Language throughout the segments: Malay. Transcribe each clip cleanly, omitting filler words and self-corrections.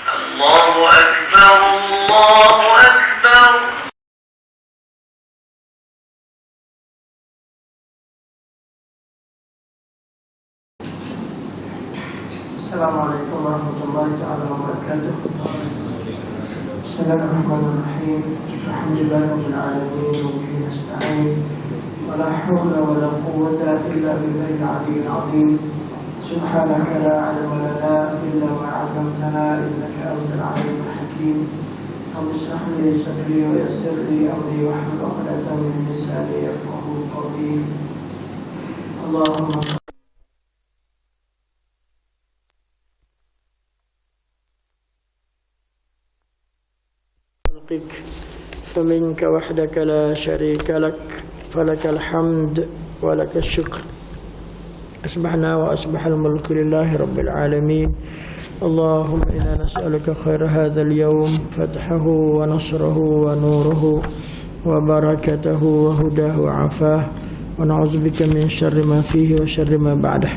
الله أكبر الله أكبر. السلام عليكم ورحمة الله تعالى وبركاته. بسم الله الرحمن الرحيم. الحمد لله رب العالمين وبه نستعين ولا حول ولا قوة إلا بالله العلي العظيم. سبحانك لا علم لنا إلا ما علمتنا إنك أنت العليم الحكيم. رب اشرح لي صدري ويسر لي أمري واحلل عقدة من لساني يفقهوا قولي. اللهم فمنك وحدك لا شريك لك فلك الحمد ولك الشكر. أصبحنا وأصبح الملك لله رب العالمين. اللهم إنا نسألك خير هذا اليوم، فتحه ونصره ونوره وبركته وهداه وعفاه، ونعوذ بك من شر ما فيه وشر ما بعده.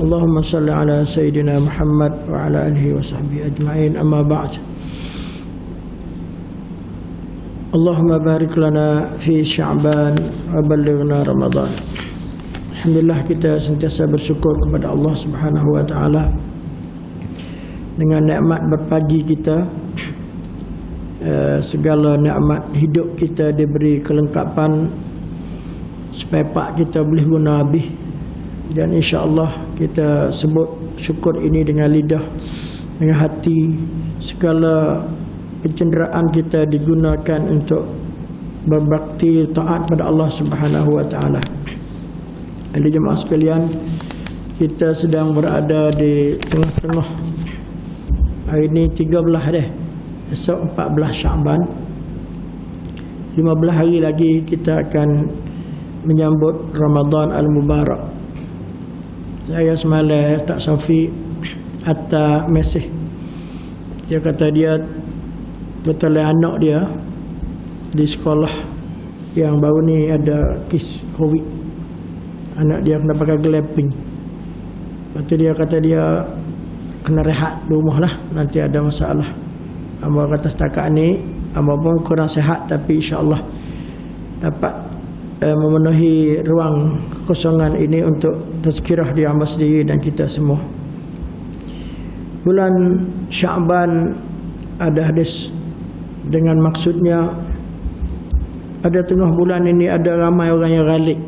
اللهم صل على سيدنا محمد وعلى آله وصحبه أجمعين. أما بعد، اللهم بارك لنا في شعبان وبلغنا رمضان. Alhamdulillah, kita sentiasa bersyukur kepada Allah Subhanahu wa taala dengan nikmat berpagi kita. Segala nikmat hidup kita diberi kelengkapan, spare part kita boleh guna habis, dan insya-Allah kita sebut syukur ini dengan lidah, dengan hati. Segala pencenderaan kita digunakan untuk berbakti taat pada Allah Subhanahu wa taala. Jadi jemaah sekalian, kita sedang berada di tengah-tengah. Hari ini 13 dah. Esok 14 Syaban. 15 hari lagi kita akan menyambut Ramadan Al-Mubarak. Saya semalam tak Safi hantar mesej. Dia kata dia betul anak dia di sekolah yang baru ni ada kes COVID. Anak dia kena pakai glamping. Lepas tu dia kata dia kena rehat di rumah lah, nanti ada masalah. Amba kata setakat ni amba pun kurang sihat, tapi insya-Allah dapat memenuhi ruang kekosongan ini untuk tazkirah di amba sendiri dan kita semua. Bulan Syaban ada hadis dengan maksudnya ada tengah bulan ini ada ramai orang yang ghalib.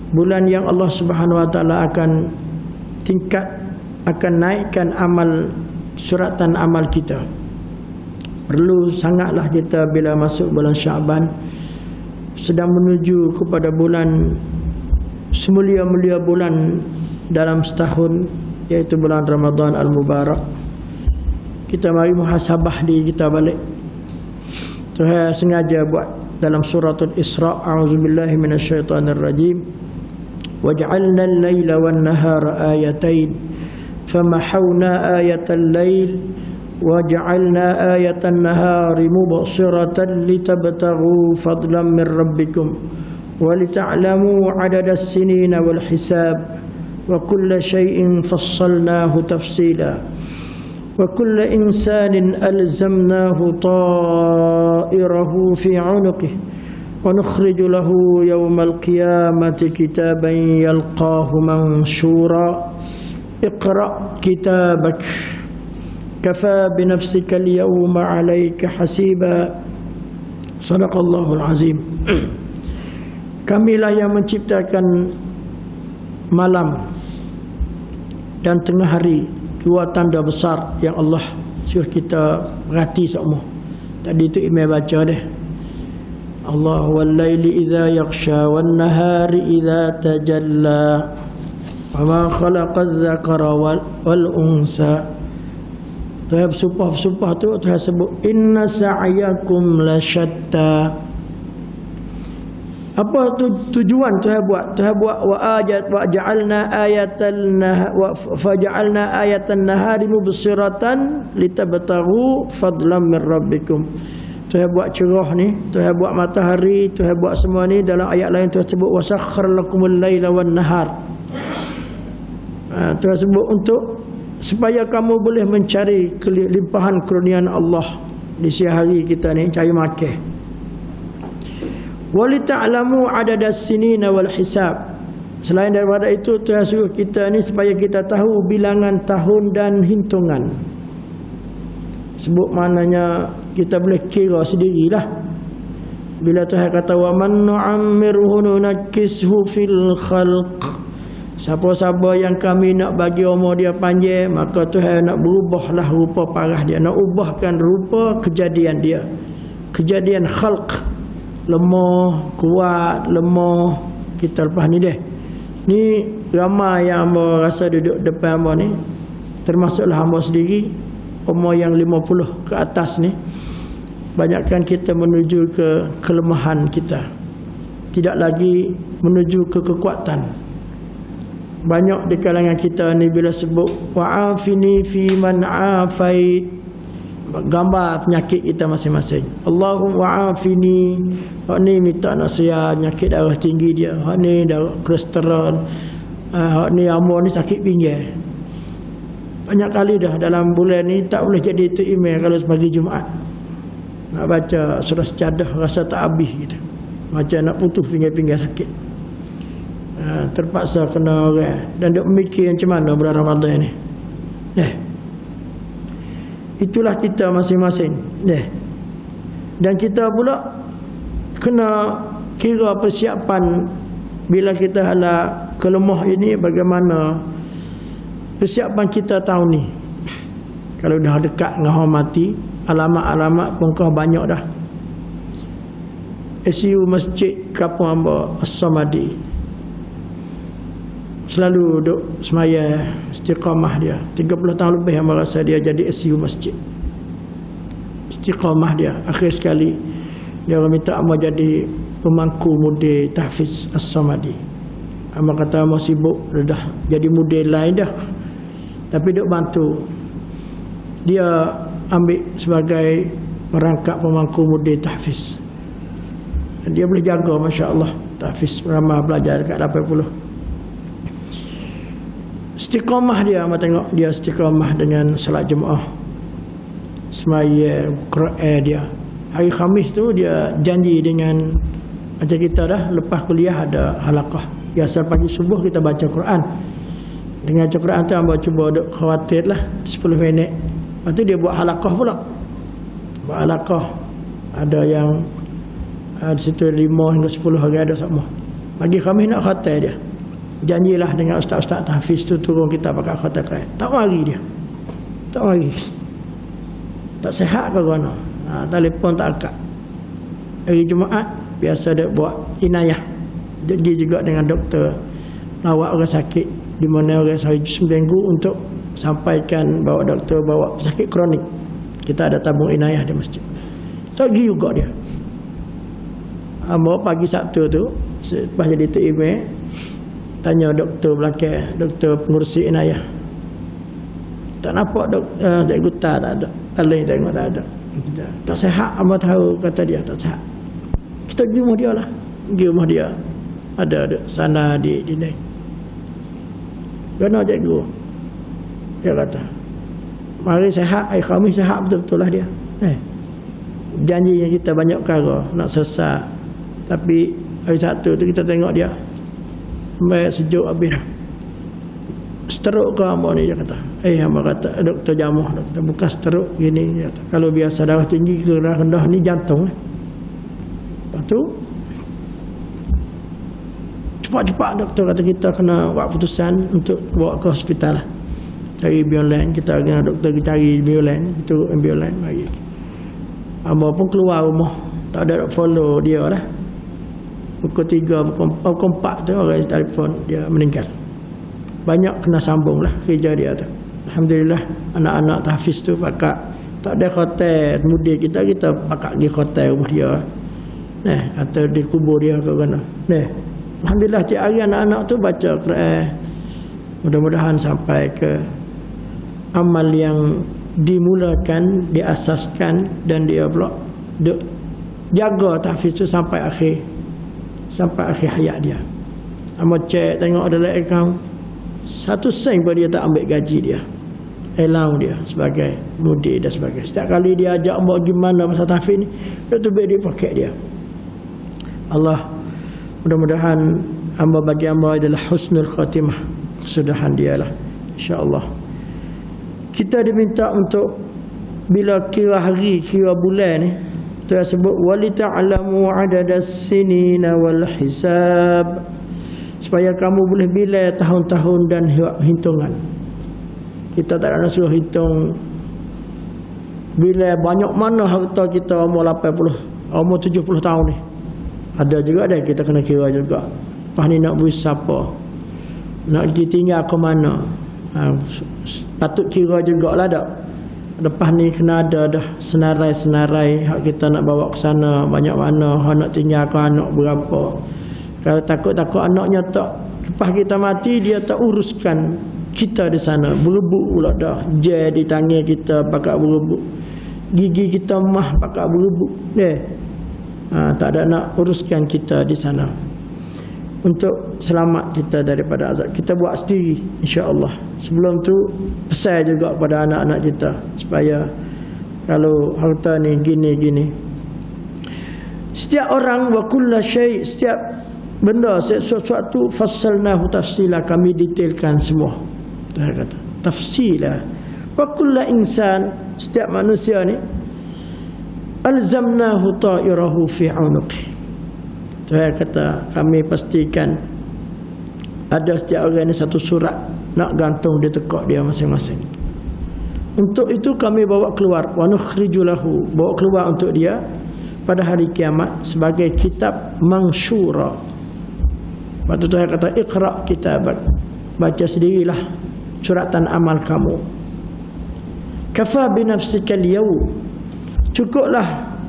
Bulan yang Allah Subhanahu wa taala akan naikkan amal, suratan amal kita. Perlu sangatlah kita bila masuk bulan Syaban sedang menuju kepada bulan semulia-mulia bulan dalam setahun, iaitu bulan Ramadan Al-Mubarak. Kita mari muhasabah diri kita balik. Tuhan sengaja buat dalam suratul Isra, a'udzubillahi minasyaitonirrajim. وَجَعَلْنَا اللَّيْلَ وَالنَّهَارَ آيَتَيْنِ فَمَحَوْنَا آيَةَ اللَّيْلِ وَجَعَلْنَا آيَةَ النَّهَارِ مُبْصِرَةً لِتَبْتَغُوا فَضْلًا مِنْ رَبِّكُمْ وَلِتَعْلَمُوا عَدَدَ السِّنِينَ وَالْحِسَابَ وَكُلَّ شَيْءٍ فَصَّلْنَاهُ تَفْصِيلًا وَكُلَّ إِنسَانٍ أَلْزَمْنَاهُ طَائِرَهُ فِي عُنُقِهِ ونخرج له يوم القيامة كتابا يلقاه منشورا اقرأ كتابك كفى بنفسك اليوم عليك حسيبا صدق الله العظيم. Kamilah yang menciptakan malam dan tengah hari, dua tanda besar yang Allah suruh kita perhati semua. Tadi tu Imam baca deh. Allah wal-laili idza yaghsha wan-nahari idza tajalla wa ma khalaqa adh-dhakara wal-unsa. Tuhan bersumpah tu Tuhan sebut inna sa'yakum lasyatta. Apa tujuan Tuhan buat? Tuhan buat wa ja'alna ayatan nahari mubsiratan litabtaghu fadlan min rabbikum. Tuhan buat cerah ni, Tuhan buat matahari, Tuhan buat semua ni. Dalam ayat lain Tuhan sebut wasakhkhar lakumul laila wan nahar. Tuhan sebut untuk supaya kamu boleh mencari limpahan kurniaan Allah di siang hari kita ni, cari makan. Walita'lamu adadas sinina wal hisab. Selain daripada itu, Tuhan suruh kita ni supaya kita tahu bilangan tahun dan hitungan. Sebut maknanya kita boleh kira sendirilah. Bila Tuhan kata wa man nu'ammirhu nunakkishu fil khalq, siapa-siapa yang kami nak bagi umur dia panjang, maka Tuhan nak berubahlah rupa parah dia, nak ubahkan rupa kejadian dia. Kejadian khalq, lemah, kuat, lemah. Kita lepas ni deh. Ni ramai yang hamba rasa duduk depan hamba ni, termasuklah hamba sendiri, umur yang 50 ke atas ni, banyakkan kita menuju ke kelemahan kita, tidak lagi menuju ke kekuatan. Banyak di kalangan kita ni bila sebut wa'afini fi man afait, gambar penyakit kita masing-masing. Allahumma wa'afini, hak ni minta nasihat penyakit darah tinggi dia, hak ni darah kolesterol, hak ni amor ni sakit pinggang. Banyak kali dah dalam bulan ni tak boleh jadi itu email kalau pagi Jumaat. Nak baca surah sejadah rasa tak habis gitu. Macam nak putus pinggang-pinggang sakit. Terpaksa kena orang dan duk mikir macam mana bulan Ramadan ni. Itulah kita masing-masing. Dan kita pula kena kira persiapan bila kita hala kelemah ini, bagaimana persiapan kita tahun ni. Kalau dah dekat dengan orang mati, alamat-alamat pun kau banyak dah. SU Masjid Kampung Hamba As-Samadi selalu duduk semaya istiqamah dia. 30 tahun lebih yang merasa dia jadi SU masjid. Istiqamah dia. Akhir sekali dia orang minta Amma jadi pemangku mudir tahfiz As-Samadi. Amma kata Amma sibuk dah jadi mudir lain dah, tapi duk bantu. Dia ambil sebagai perangkap pemangku mudir tahfiz. Dan dia boleh jaga, Masya Allah, tahfiz ramai belajar dekat 80. Istiqamah dia, amba tengok dia istiqamah dengan salat Jumaat, semaya Quran dia. Hari Khamis tu dia janji dengan macam kita dah lepas kuliah ada halaqah. Biasa pagi subuh kita baca Quran. Dengan baca Quran tu amba cuba duk khawatir lah 10 minit. Lepas tu dia buat halaqah pula. Buat halaqah. Ada yang di situ 5 hingga 10 hari ada sama. Pagi Khamis nak khatam dia. Janjilah dengan ustaz-ustaz tahfiz tu turun kita pakai khatam Quran. Tak mari dia. Tak mari. Tak sihat ke mana. Telefon tak angkat. Hari Jumaat biasa dia buat inayah. Dia juga dengan doktor lawak orang sakit di mana orang sakit seminggu untuk sampaikan bawa doktor bawa sakit kronik. Kita ada tabung inayah di masjid. Tak pergi juga dia. Bawa pagi Sabtu tu lepas jadi tu email, tanya doktor belakang, doktor pengurusi inayah. Tak nampak cikgu tak ada. Alih tengok tak ada. Tak sihat, hamba tahu, kata dia tak sihat. Kita pergi rumah dia lah. Pergi rumah dia. Ada sana di dinding. Kena cikgu. Dia kata, mari sihat, hari Khamis sihat betul-betul lah dia. Janji yang kita banyak perkara nak selesai. Tapi hari Sabtu tu kita tengok dia sampai sejuk habis dah. Stroke ke hamba ni, dia kata. Hamba kata, doktor jamuh, doktor bukan stroke gini. Dia kata, kalau biasa darah tinggi ke darah rendah ni jantung. Lepas tu cepat-cepat doktor kata kita kena buat putusan untuk bawa ke hospital lah. Cari ambulans, kita dengan doktor kita cari ambulans, itu ambulans mari. Hamba pun keluar rumah, tak ada follow dia lah. Pukul 3, pukul 4 tu orang telefon dia meninggal. Banyak kena sambung lah kerja dia tu. Alhamdulillah anak-anak tahfiz tu pakak. Tak ada hotel mudir kita pakak pergi hotel rumah dia. Atau di kubur dia ke mana. Alhamdulillah tiap hari anak-anak tu baca Quran. Mudah-mudahan sampai ke amal yang dimulakan, diasaskan, dan dia pula jaga tahfiz tu sampai akhir hayat dia. Amba cek tengok dalam akaun 1 sen pun dia tak ambil gaji dia. elang dia sebagai mudik dan sebagainya. Setiap kali dia ajak hamba gimana pasal tahfiz ni, tu baik dia pakai dia. Allah mudah-mudahan hamba bagi hamba adalah husnul khatimah, kesudahan dia lah insya-Allah. Kita diminta untuk bila kira hari, kira bulan ni, tu sebut wali ta'lamu adadas sinina wal hisab, supaya kamu boleh bila tahun-tahun dan hitungan. Kita tak nak suruh hitung bila banyak mana harta kita umur 80, umur 70 tahun ni. Ada juga ada kita kena kira juga. Lepas ni nak beri siapa, nak pergi tinggal ke mana, patut kira jugalah tak. Lepas ni kena ada dah senarai-senarai hak kita nak bawa ke sana, banyak mana, hak nak tinggal ke anak berapa. Kalau takut-takut anaknya tak, lepas kita mati dia tak uruskan kita di sana, berebut pula dah. Je di tangan kita pakai berebut, gigi kita mah pakai berebut. Tak ada nak uruskan kita di sana. Untuk selamat kita daripada azab, kita buat sendiri insya-Allah. Sebelum tu pesan juga kepada anak-anak kita supaya kalau harta ni gini-gini. Setiap orang wa kullu syai', setiap benda, sesuatu fassalnahu tafsila, kami detailkan semua. Dia kata tafsila. Wa kullu insan, setiap manusia ni alzamnahu ta'irahu fi 'unuqi. Dia kata kami pastikan ada setiap orang ni satu surat nak gantung di tekak dia masing-masing. Untuk itu kami bawa keluar, wa nukhriju lahu, bawa keluar untuk dia pada hari kiamat sebagai kitab mansyura. Waktu tu saya kata iqra kitabak, baca sendirilah suratan amal kamu. Kafa bi nafsika al-yawm, cukuplah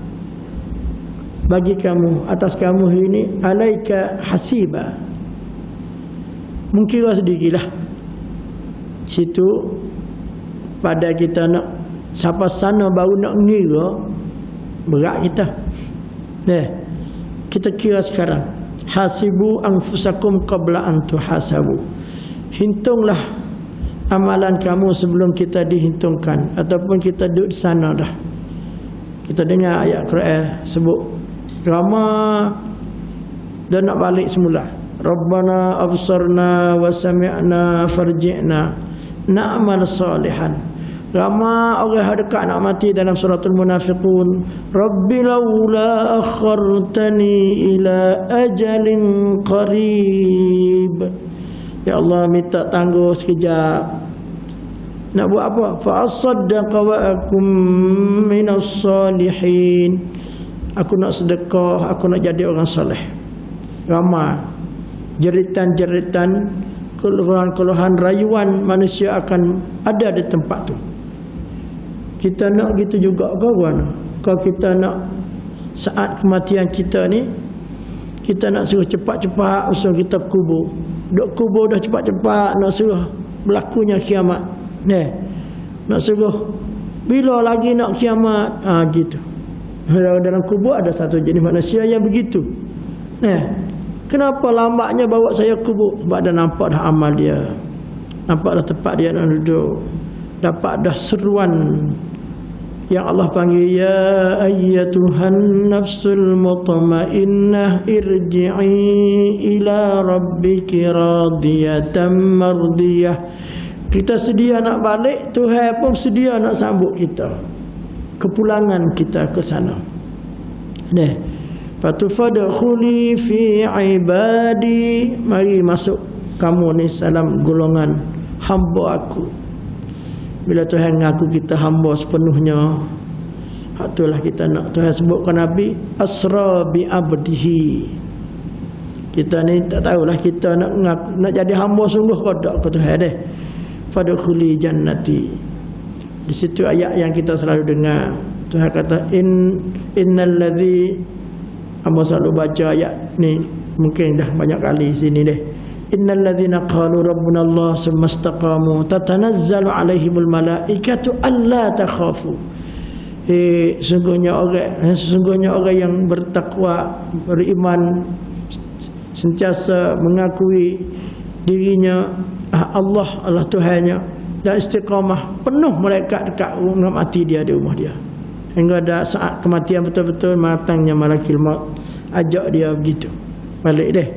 bagi kamu, atas kamu ini, alaika hasiba, mengkira sendirilah. Situ pada kita nak siapa sana baru nak ngira, berat kita. Kita kira sekarang. Hasibu anfusakum qabla an tuhasabu, hitunglah amalan kamu sebelum kita dihitungkan, ataupun kita duduk di sana dah. Kita dengar ayat Quran sebut ramai dan nak balik semula. Rabbana absarna wa sami'na farji'na na'mal salihan. Ramai orang yang dekat nak mati dalam suratul munafiqun. Rabbi laula akhartani ila ajalin qarib. Ya Allah, minta tangguh sekejap. Nak buat apa? Fa asaddaqa wa akum minas salihin. Aku nak sedekah, aku nak jadi orang soleh. Ramai jeritan-jeritan, keluhan-keluhan, rayuan manusia akan ada di tempat tu. Kita nak gitu juga kawan. Kalau kita nak saat kematian kita ni, kita nak suruh cepat-cepat usul kita kubur. Duk kubur dah cepat-cepat, nak suruh berlakunya kiamat. Nak suruh bila lagi nak kiamat. Gitu. Dalam kubur ada satu jenis manusia yang begitu. Kenapa lambatnya bawa saya kubur? Sebab dah nampak dah amal dia, nampak dah tempat dia nak duduk, dapat dah seruan yang Allah panggil, ya ayyatuhan nafsul mutmainnah irji'i ila rabbiki radiyatan mardiyah. Kita sedia nak balik, Tuhan pun sedia nak sambut kita, kepulangan kita ke sana. Fatufadkhuli fi ibadi, mari masuk kamu ni salam golongan hamba aku. Bila Tuhan mengaku kita hamba sepenuhnya, itulah kita nak. Tuhan sebutkan Nabi asra bi abdihi. Kita ni tak tahulah kita nak mengaku, nak jadi hamba sungguh ke tak ke Tuhan deh. Fadkhuli jannati. Di situ ayat yang kita selalu dengar. Tuhan kata innal ladzi, hamba selalu baca ayat ni mungkin dah banyak kali sini deh. Innal ladzina qalu rabbuna Allah summa istaqamu tatanazzalu alaihimul malaikatu alla takhafu. Sesungguhnya orang yang bertakwa, beriman, sentiasa mengakui dirinya Allah Tuhannya, dan istiqamah, penuh malaikat dekat rumah mati dia di rumah dia. Hingga ada saat kematian betul-betul, matangnya malakul maut ajak dia begitu. Balik deh.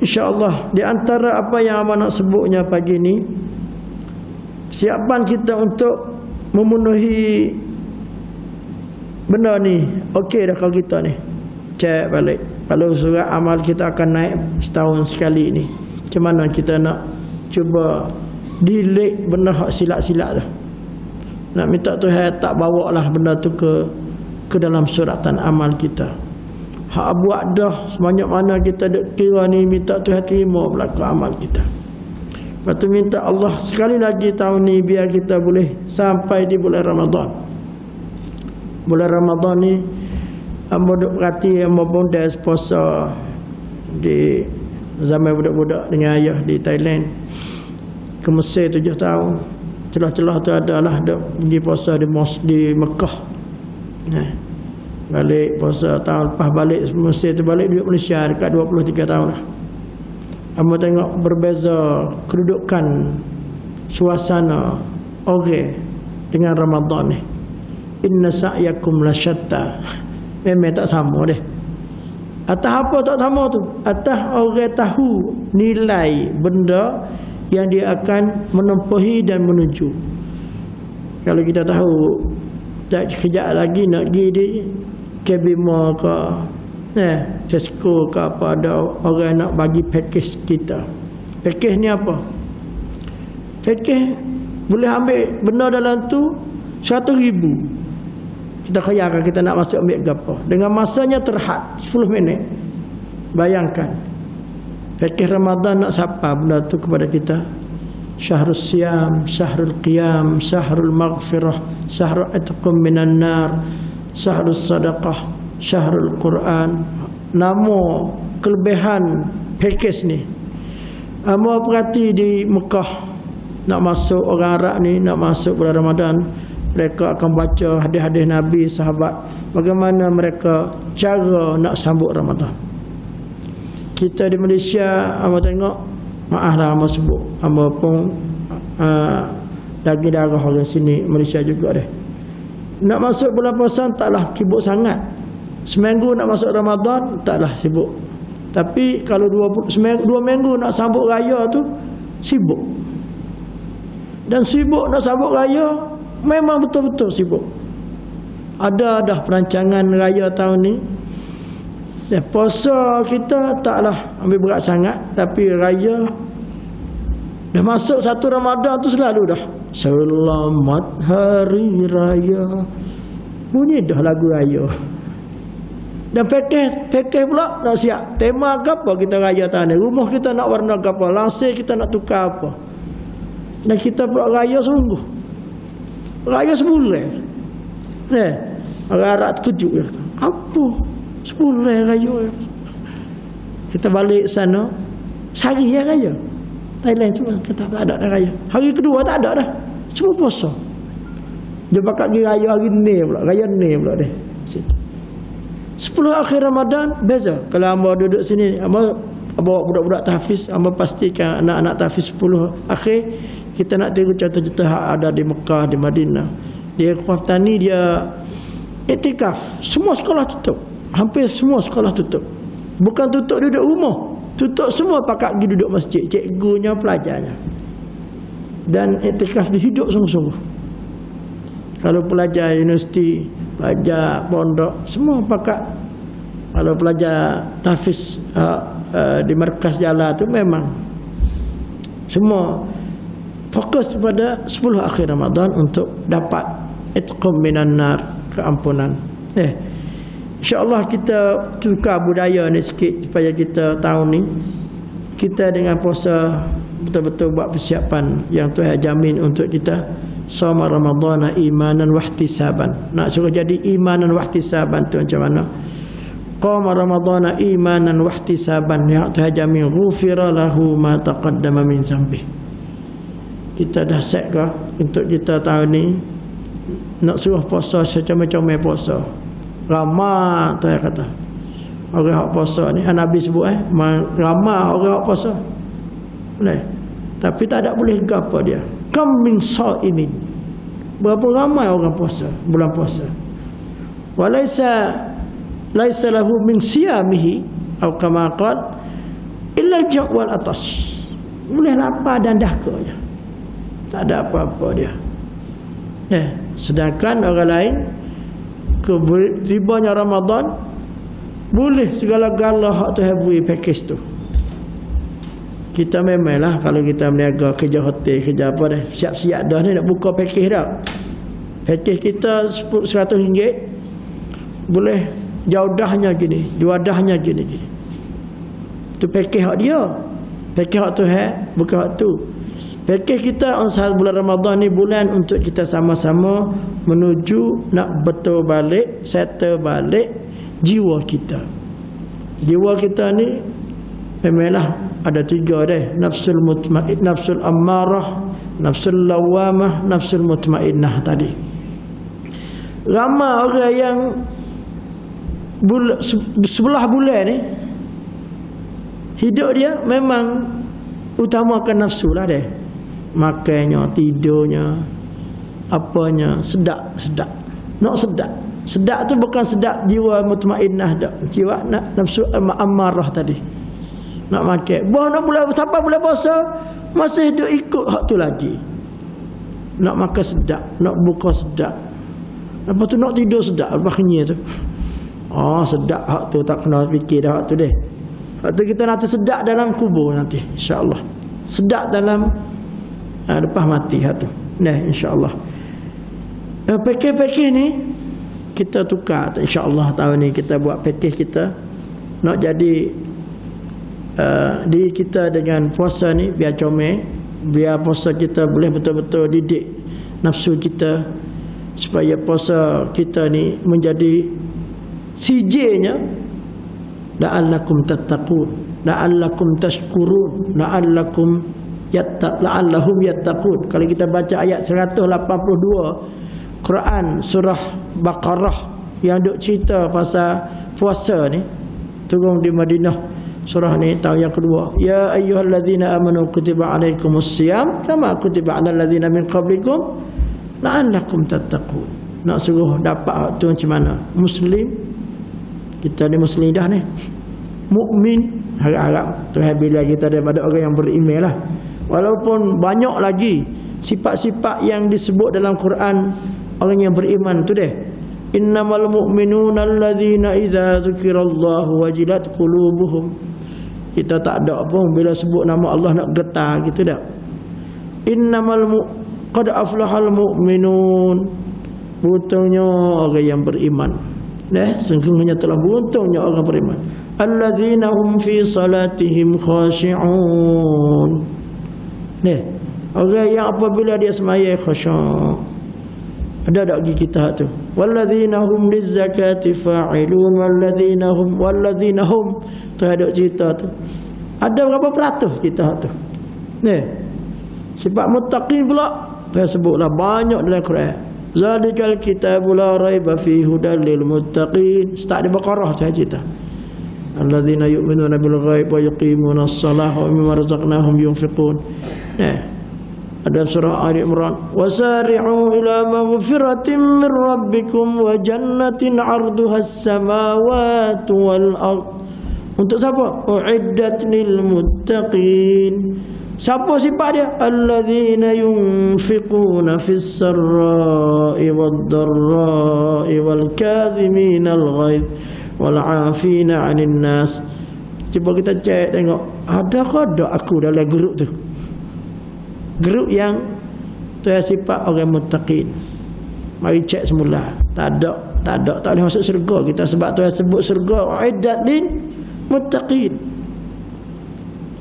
InsyaAllah di antara apa yang abang nak sebutnya pagi ni, siapan kita untuk memenuhi benda ni. Okey dah kalau kita ni cek balik. Kalau surat amal kita akan naik setahun sekali ni, macam mana kita nak cuba delete benda hak silap-silap dah. Nak minta Tuhan tak bawa lah benda tu ke dalam suratan amal kita. Hak buat dah sebanyak mana kita duk kira ni, minta Tuhan terima berlaku amal kita. Lepas tu minta Allah sekali lagi tahun ni biar kita boleh sampai di bulan Ramadan. Bulan Ramadan ni hamba duk perhati, hamba pun dah puasa di zaman budak-budak dengan ayah di Thailand. Ke Mesir 7 tahun. Celah-celah tu adalah pergi puasa di Mekah. Balik puasa tahun lepas balik Mesir tu, balik duduk Malaysia dekat 23 tahun dah. Hamba tengok berbeza kedudukan suasana dengan Ramadan ni. Inna sa'yakum lasyatta. Memang tak sama deh. Atas apa tak sama tu? Atas orang tahu nilai benda yang dia akan menempuhi dan menuju. Kalau kita tahu tak kejap lagi nak pergi di Kebima ke Tesco ke apa, ada orang nak bagi package kita. Package ni apa? Package boleh ambil benda dalam tu 100,000. Kita khayalkan kita nak masuk ambil apa. Dengan masanya terhad 10 minit. Bayangkan package Ramadan nak siapa benda tu kepada kita. Syahrul Siyam, Syahrul Qiyam, Syahrul Maghfirah, Syahrul Atqum Minan Nar, Syahrul Sadaqah, Syahrul Quran. Nama kelebihan package ni. Amo perhati di Mekah nak masuk orang Arab ni, nak masuk bulan Ramadan, mereka akan baca hadis-hadis Nabi, sahabat, bagaimana mereka cara nak sambut Ramadan. Kita di Malaysia, amo tengok, maaflah amo sebut, amo pun daging darah orang sini Malaysia juga deh. Nak masuk bulan puasa taklah sibuk sangat. Seminggu nak masuk Ramadan taklah sibuk. Tapi kalau 2 minggu nak sambut raya tu sibuk. Dan sibuk nak sambut raya memang betul-betul sibuk. Ada dah perancangan raya tahun ni. Puasa kita taklah ambil berat sangat, tapi raya dah masuk 1 Ramadan tu selalu dah selamat hari raya. Bunyi dah lagu raya. Dan package pula nak siap. Tema apa kita raya tahun ni? Rumah kita nak warna apa? Langsir kita nak tukar apa? Dan kita pula raya sungguh. Raya sebulan. Orang Arab terkejut dia. Apa? Sebulan raya. Kita balik sana, sehari ya raya. Thailand semua kita tak ada raya. Hari kedua tak ada dah. Semua puasa. Dia bakal pergi raya hari ni pula. Raya ni pula deh. 10 akhir Ramadan beza. Kalau hamba duduk sini, hamba bawa budak-budak tahfiz, hamba pastikan anak-anak tahfiz 10 akhir kita nak tiru contoh-contoh ada di Mekah, di Madinah. Dia Qaftani, dia iktikaf. Semua sekolah tutup. Hampir semua sekolah tutup. Bukan tutup duduk rumah, tutup semua pakat pergi duduk masjid, cikgunya, pelajarnya. Dan iktikaf dihidup sungguh-sungguh. Kalau pelajar universiti, pelajar pondok, semua pakat. Kalau pelajar tahfiz di markas jalan tu memang semua fokus pada 10 akhir Ramadan untuk dapat itqum minan nar, keampunan. InsyaAllah kita tukar budaya ni sikit supaya kita tahun ni kita dengan puasa betul-betul buat persiapan yang Tuhan jamin untuk kita. Sama Ramadana imanan wahtisaban. Nak suruh jadi imanan wahtisaban tu macam mana? Qama Ramadana imanan wahtisaban, yang Tuhan jamin ghufira lahu ma taqaddama min dzambi. Kita dah set ke untuk kita tahun ni nak suruh puasa macam-macam puasa. Ramai Tuhan kata. Orang hak puasa ni Nabi sebut ramai orang hak puasa. Boleh. Tapi tak ada boleh gapo dia. kam min shaimin, berapa ramai orang puasa bulan puasa, laisa lahu min siyamihi atau kama qala illa al-ja' wal atash, boleh lapar dan dahka je, tak ada apa-apa dia. Sedangkan orang lain tibanya Ramadan boleh segala-gala hak tu habis package tu. Kita memanglah kalau kita berniaga kerja hotel, kerja apa dah, siap-siap dah ni nak buka package dah. Package kita RM100 boleh jauh dahnya gini, dua dahnya gini. Tu package hak dia. Package hak tu bukan hak tu. Package kita saat bulan Ramadan ni bulan untuk kita sama-sama menuju nak betul balik, settle balik jiwa kita. Jiwa kita ni memanglah ada 3 dah. Nafsul mutmainnah, nafsul ammarah, nafsul lawamah, nafsul mutmainnah tadi. Ramai orang yang sebelah bulan ni hidup dia memang utamakan nafsu lah deh. Makannya, tidurnya, apanya, sedap. Nak sedap. Sedap tu bukan sedap jiwa mutmainnah dak. Jiwa nafsu ammarah tadi. Nak makan. Buah nak bulan sampai bulan puasa masih hidup ikut hak tu lagi. Nak makan sedap, nak buka sedap. Lepas tu nak tidur sedap, bakhnya tu. Sedap hak tu, tak kena fikir dah hak tu deh. Hak tu kita nanti sedap dalam kubur nanti insya-Allah. Sedap dalam lepas mati hak tu. Insya-Allah. Package ni kita tukar insya-Allah tahun ni kita buat package kita nak jadi diri kita dengan puasa ni biar comel, biar puasa kita boleh betul-betul didik nafsu kita supaya puasa kita ni menjadi CJ-nya la'allakum tattaqun, la'allakum tashkurun, la'allahum yattaqun. Kalau kita baca ayat 182 Quran surah Baqarah yang duk cerita pasal puasa ni, turun di Madinah surah ni tahun yang kedua. Ya ayyuhallazina amanu kutiba alaikumusiyam kama kutiba alal ladzina min qablikum la'allakum tattaqun. Nak suruh dapat hak tu macam mana? Muslim, kita ni muslim dah ni, mukmin, harap-harap Tuhan bila kita daripada orang yang beriman lah. Walaupun banyak lagi sifat-sifat yang disebut dalam Quran orang yang beriman tu deh. Innamal mu'minuna alladzina idza dzukirallahu wajilat qulubuhum. Kita tak ada pun bila sebut nama Allah nak getar gitu dah. Qad aflahal mu'minun. Beruntungnya orang yang beriman. Sungguhnya telah beruntungnya orang beriman. Alladzina hum fi salatihim khashi'un. Orang yang apabila dia sembahyang khusyuk. Ada tak lagi kita tu? Walladzina hum lizzakati fa'ilun walladzina hum tu ada cerita tu. Ada berapa peratus kita tu? Sifat muttaqin pula dia sebutlah banyak dalam Quran. Zalikal kitabu la raiba fihi hudal lil muttaqin. Start di Baqarah saya cerita. Alladzina yu'minuna bil ghaib wa yuqimuna as-salata wa mimma razaqnahum yunfiqun. Ada surah Ali Imran. Wasari'u ila maghfiratin min rabbikum wa jannatin 'arduha as-samawati wal ard. Untuk siapa? Uiddat lil muttaqin. Siapa sifat dia? Alladzina yunfiquna fis sarra'i wad dharra'i wal kadhimina al ghaiz wal 'afina 'anil nas. Cuba kita cek tengok, adakah aku dalam grup tu? Grup yang tu sifat orang muttaqin. Mari cek semula. Tak boleh masuk syurga kita sebab tu sebut syurga uiddat lil muttaqin.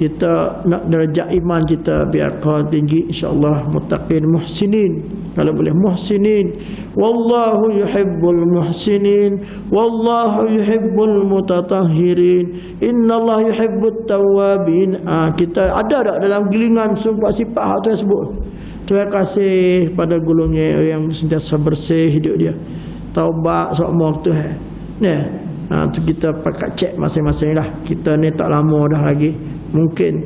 Kita nak darjah iman kita biar kau tinggi insya-Allah. Muttaqin muhsinin, kalau boleh muhsinin. Wallahu yuhibbul muhsinin wallahu yuhibbul mutatahhirin. Innallaha yuhibbut tawwabin. Kita ada tak dalam gilingan sifat hak tu sebut. Terima kasih pada golongan yang sentiasa bersih hidup dia. Taubat semua Tuhan. Tu kita pakai cek masing-masing lah. Kita ni tak lama dah lagi. Mungkin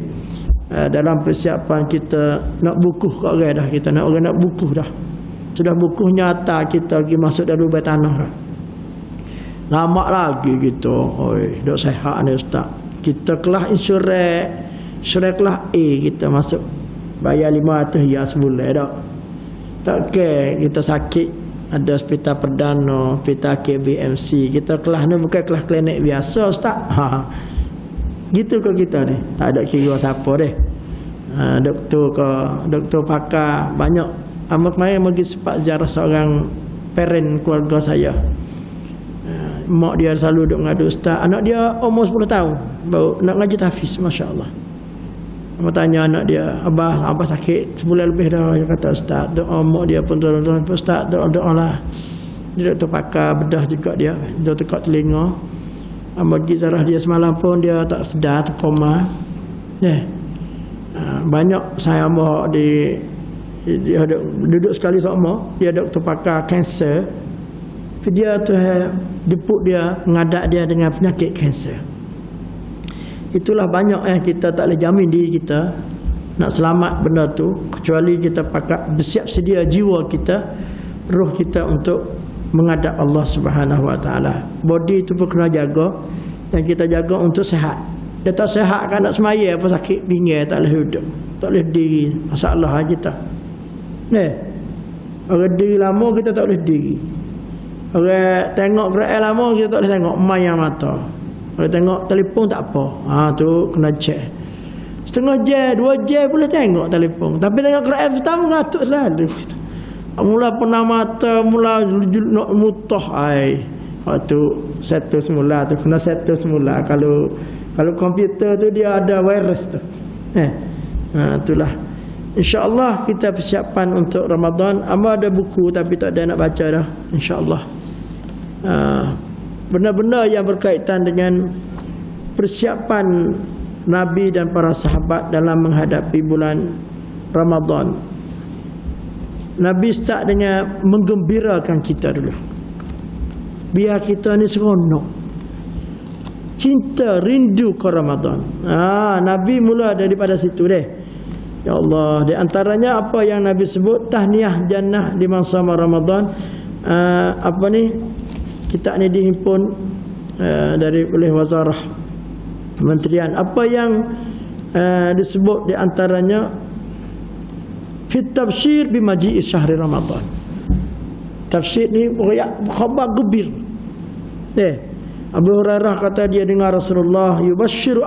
dalam persiapan kita nak bukuh kat orang dah. Kita nak orang nak bukuh dah. Sudah bukuh nyata kita pergi masuk dalam lubang tanah dah. Lama lagi kita. Oi, dok sihat ni ustaz. Kita kelas insurans kelas A kita masuk bayar 500 ya sebulan dak. Tak ke kita sakit ada hospital perdana, hospital KBMC. Kita kelas ni bukan kelas klinik biasa ustaz. Gitu ke kita ni. Tak ada kira siapa deh. Doktor pakar banyak. Amat kemarin bagi sempat ziarah seorang parent keluarga saya. Mak dia selalu duk ngadu ustaz. Anak dia umur 10 tahun baru nak ngaji tahfiz, masya-Allah. Amat tanya anak dia, abah sakit sebulan lebih dah. Dia kata ustaz, doa mak dia pun tuan-tuan ustaz, doa-doalah. Dia doktor pakar bedah juga dia. Dia tekak telinga. Bagi ziarah dia semalam pun dia tak sedar, terkoma. Banyak saya bawa dia duduk sekali sama, dia doktor pakar kanser. Dia tu jemput dia, mengadak dia dengan penyakit kanser. Itulah banyak kita tak boleh jamin diri kita nak selamat benda tu, kecuali kita pakat bersiap sedia jiwa kita, roh kita untuk menghadap Allah Subhanahu Wa Taala. Body tu pun kena jaga, dan kita jaga untuk sehat. Dia tak sehat kan nak semaya apa sakit pinggir, tak boleh duduk, tak boleh diri, masalah kita. Orang diri lama kita tak boleh diri. Orang tengok gerak lama kita tak boleh tengok mayang mata. Orang tengok telefon tak apa. Tu kena check. Setengah jam, 2 jam boleh tengok telefon. Tapi tengok gerak pertama ngatuk selalu. Mula pernah mata, mula nak mutah ai. Tu settle semula tu, kena settle semula. Kalau komputer tu dia ada virus tu. Itulah. InsyaAllah kita persiapan untuk Ramadan. Amal ada buku tapi tak ada nak baca dah. InsyaAllah. Benda-benda yang berkaitan dengan persiapan Nabi dan para sahabat dalam menghadapi bulan Ramadan. Nabi start dengan menggembirakan kita dulu. Biar kita ni seronok, cinta, rindu ke Ramadan. Nabi mula daripada situ deh. Ya Allah, di antaranya apa yang Nabi sebut, tahniah jannah di masa Ramadan. Kitab ni dihimpun oleh Wazarah Kementerian. Apa yang disebut di antaranya fit tafsir bi maji'i syahri Ramadan. Tafsir ni khabar gembira. Abu Hurairah kata dia dengar Rasulullah yubashiru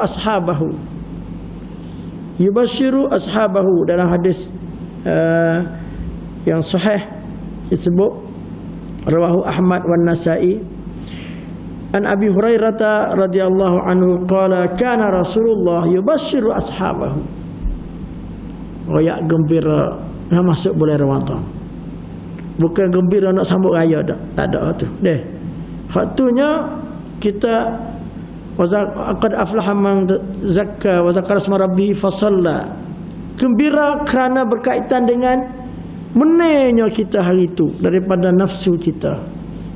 ashabahu dalam hadis yang sahih disebut rawahu Ahmad wan Nasa'i an Abi Hurairah radhiyallahu anhu qala kana Rasulullah yubashiru ashabahu. Royak gembira nak masuk bulan Ramadan. Bukan gembira nak sambut raya dah. Tak ada tu. Waktunya kita qad aflaha man zakka wa zakara isma rabbih fa shalla. Gembira kerana berkaitan dengan menenya kita hari itu daripada nafsu kita.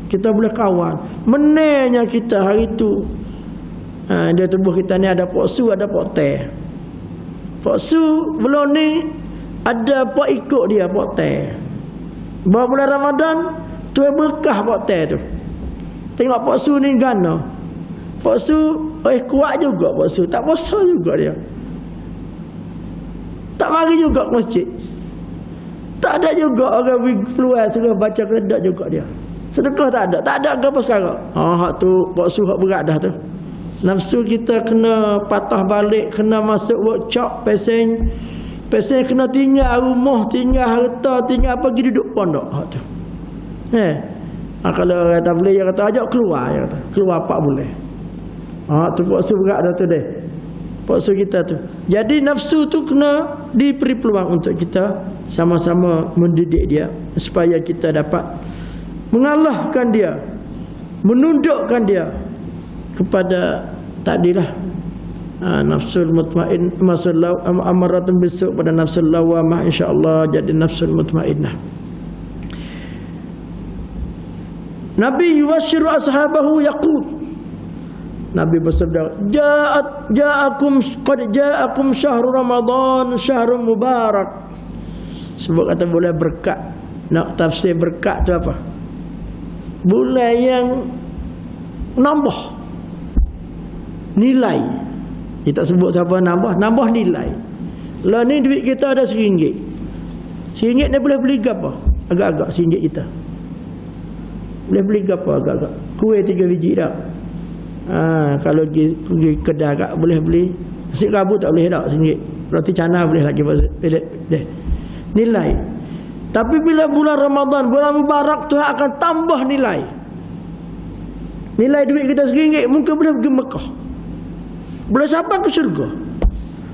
Kita boleh kawan. Menenya kita hari itu. Dia tubuh kita ni ada pok su, ada pok teh. Pok su belum ni ada pok ikut dia pok teh. Bawa bulan Ramadan tu berkah pok teh tu. Tengok pok su ni gana. Pok su kuat juga pok su, tak puasa juga dia. Tak mari juga ke masjid. Tak ada juga orang keluar suruh baca keredak juga dia. Sedekah tak ada. Tak ada apa sekarang. Hak tu pok su hak berat dah tu. Nafsu kita kena patah balik, kena masuk workshop, pesen kena tinggal rumah, tinggal harta, tinggal pergi duduk pondok. Hak tu. Kalau orang tak boleh, dia kata ajak keluar, dia kata. Keluar 4 bulan. Tu puasa berat dah tu deh. Puasa kita tu. Jadi nafsu tu kena diberi peluang untuk kita sama-sama mendidik dia supaya kita dapat mengalahkan dia, menundukkan dia kepada tadilah nafsul mutmain, masallahu amaratun besok pada nafsul lawamah, insya-Allah jadi nafsul mutmainnah. Nabi yuwashiru ashabahu yaqul. Nabi bersabda, qad ja'akum syahrul Ramadan, syahrul mubarak. Sebab kata bulan berkat. Nak tafsir berkat tu apa? Bulan yang nambah nilai. Kita sebut siapa nambah nilai. Lah ni duit kita ada RM1. RM1 ni boleh beli apa? Agak-agak RM1 kita. Boleh beli apa agak-agak? Kuih 3 biji dah. Kalau pergi kedai kat boleh beli. Nasi rabu tak boleh dah RM1. Roti canai boleh lagi nilai. Tapi bila bulan Ramadan, bulan mubarak, Tuhan akan tambah nilai. Nilai duit kita RM1 mungkin boleh pergi Mekah. Boleh sampai ke syurga.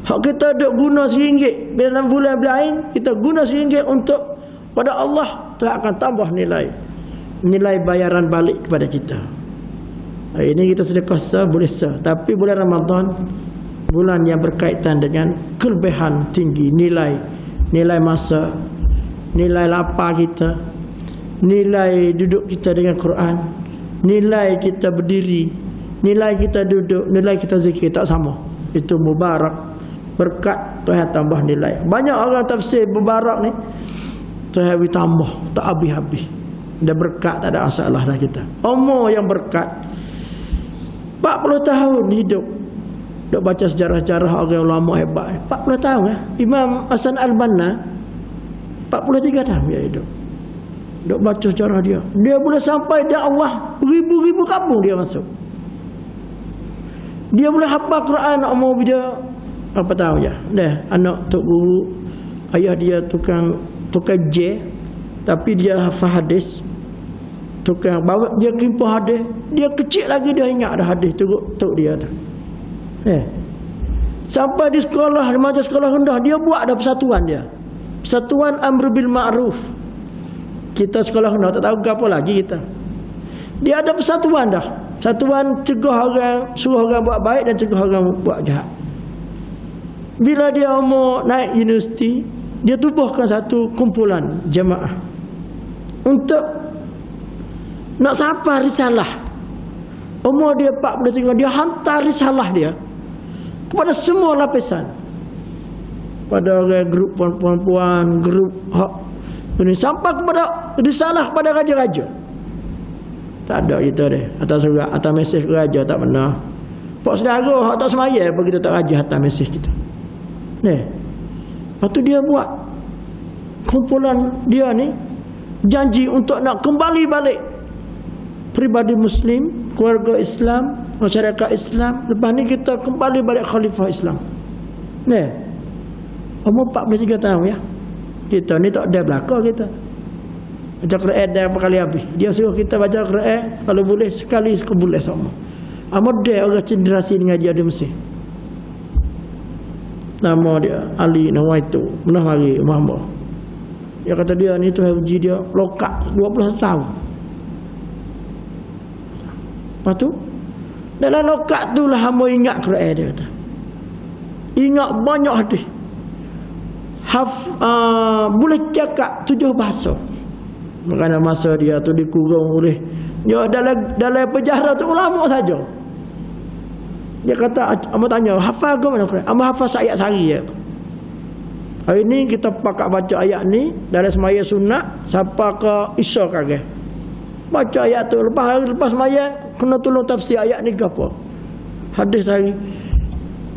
Hak kita duk guna RM1 dalam bulan lain, kita guna RM1 untuk pada Allah, Tuhan akan tambah nilai bayaran balik kepada kita. Hari ini kita sedekah boleh sah. Tapi bulan Ramadan, bulan yang berkaitan dengan kelebihan tinggi, nilai masa, nilai lapar kita, nilai duduk kita dengan Quran, nilai kita berdiri, nilai kita duduk, nilai kita zikir tak sama. Itu mubarak, berkat Tuhan tambah nilai. Banyak orang tafsir mubarak ni Tuhan tambah tak habis-habis. Dia berkat tak ada masalah dah kita. Umur yang berkat 40 tahun hidup. Dok baca sejarah-sejarah orang ulama hebat. 40 tahun Imam Hasan Al-Banna 43 tahun dia hidup. Dok baca sejarah dia. Dia boleh sampai dakwah ribu-ribu kampung dia masuk. Dia boleh hafal Quran umur dia apa tahu ya. Dah anak tok guru, ayah dia tukang J, tapi dia hafal hadis. Tukang bawa dia kimpah hadis, dia kecil lagi dia ingat dah hadis tok dia tu. Sampai di sekolah, di majlis sekolah rendah, dia buat ada persatuan dia. Persatuan Amr bil Ma'ruf. Kita sekolah rendah tak tahu apa lagi kita. Dia ada persatuan dah. Persatuan cegah orang, suruh orang buat baik dan cegah orang buat jahat. Bila dia umur naik universiti, dia tubuhkan satu kumpulan jemaah untuk nak sampai risalah. Umur dia 43, dia hantar risalah dia kepada semua lapisan. Pada grup perempuan, grup hak ini, sampai kepada risalah kepada raja-raja. Tak ada kita deh. Atas surat, atas mesej raja tak benar. Pak saudara hak tak semaya apa kita tak raja atas mesej kita. Lepas tu dia buat kumpulan dia ni janji untuk nak kembali balik pribadi Muslim, keluarga Islam, masyarakat Islam. Lepas ni kita kembali balik khalifah Islam. Umur 43 tahun ya. Kita ni tak ada belakang kita. Baca Quran dah berapa kali habis. Dia suruh kita baca Quran kalau boleh sekali sebulan sama. Dia orang generasi dengan dia di Mesir. Nama dia Ali Nawaitu. Pernah mari Muhammad. Dia kata dia ni tu uji dia lokak 21 tahun. Lepas tu dalam lokak tu lah hamba ingat Quran dia kata. Ingat banyak hadis. Boleh cakap 7 bahasa. Kerana masa dia tu dikurung oleh dia dalam penjara tu ulama saja. Dia kata, amba tanya, hafal ke mana Quran? Amba hafal ayat sehari je. Hari ni kita pakat baca ayat ni dari semaya sunat sampai ke Isya kagak. Baca ayat tu lepas semaya kena tolong tafsir ayat ni ke apa? Hadis sehari.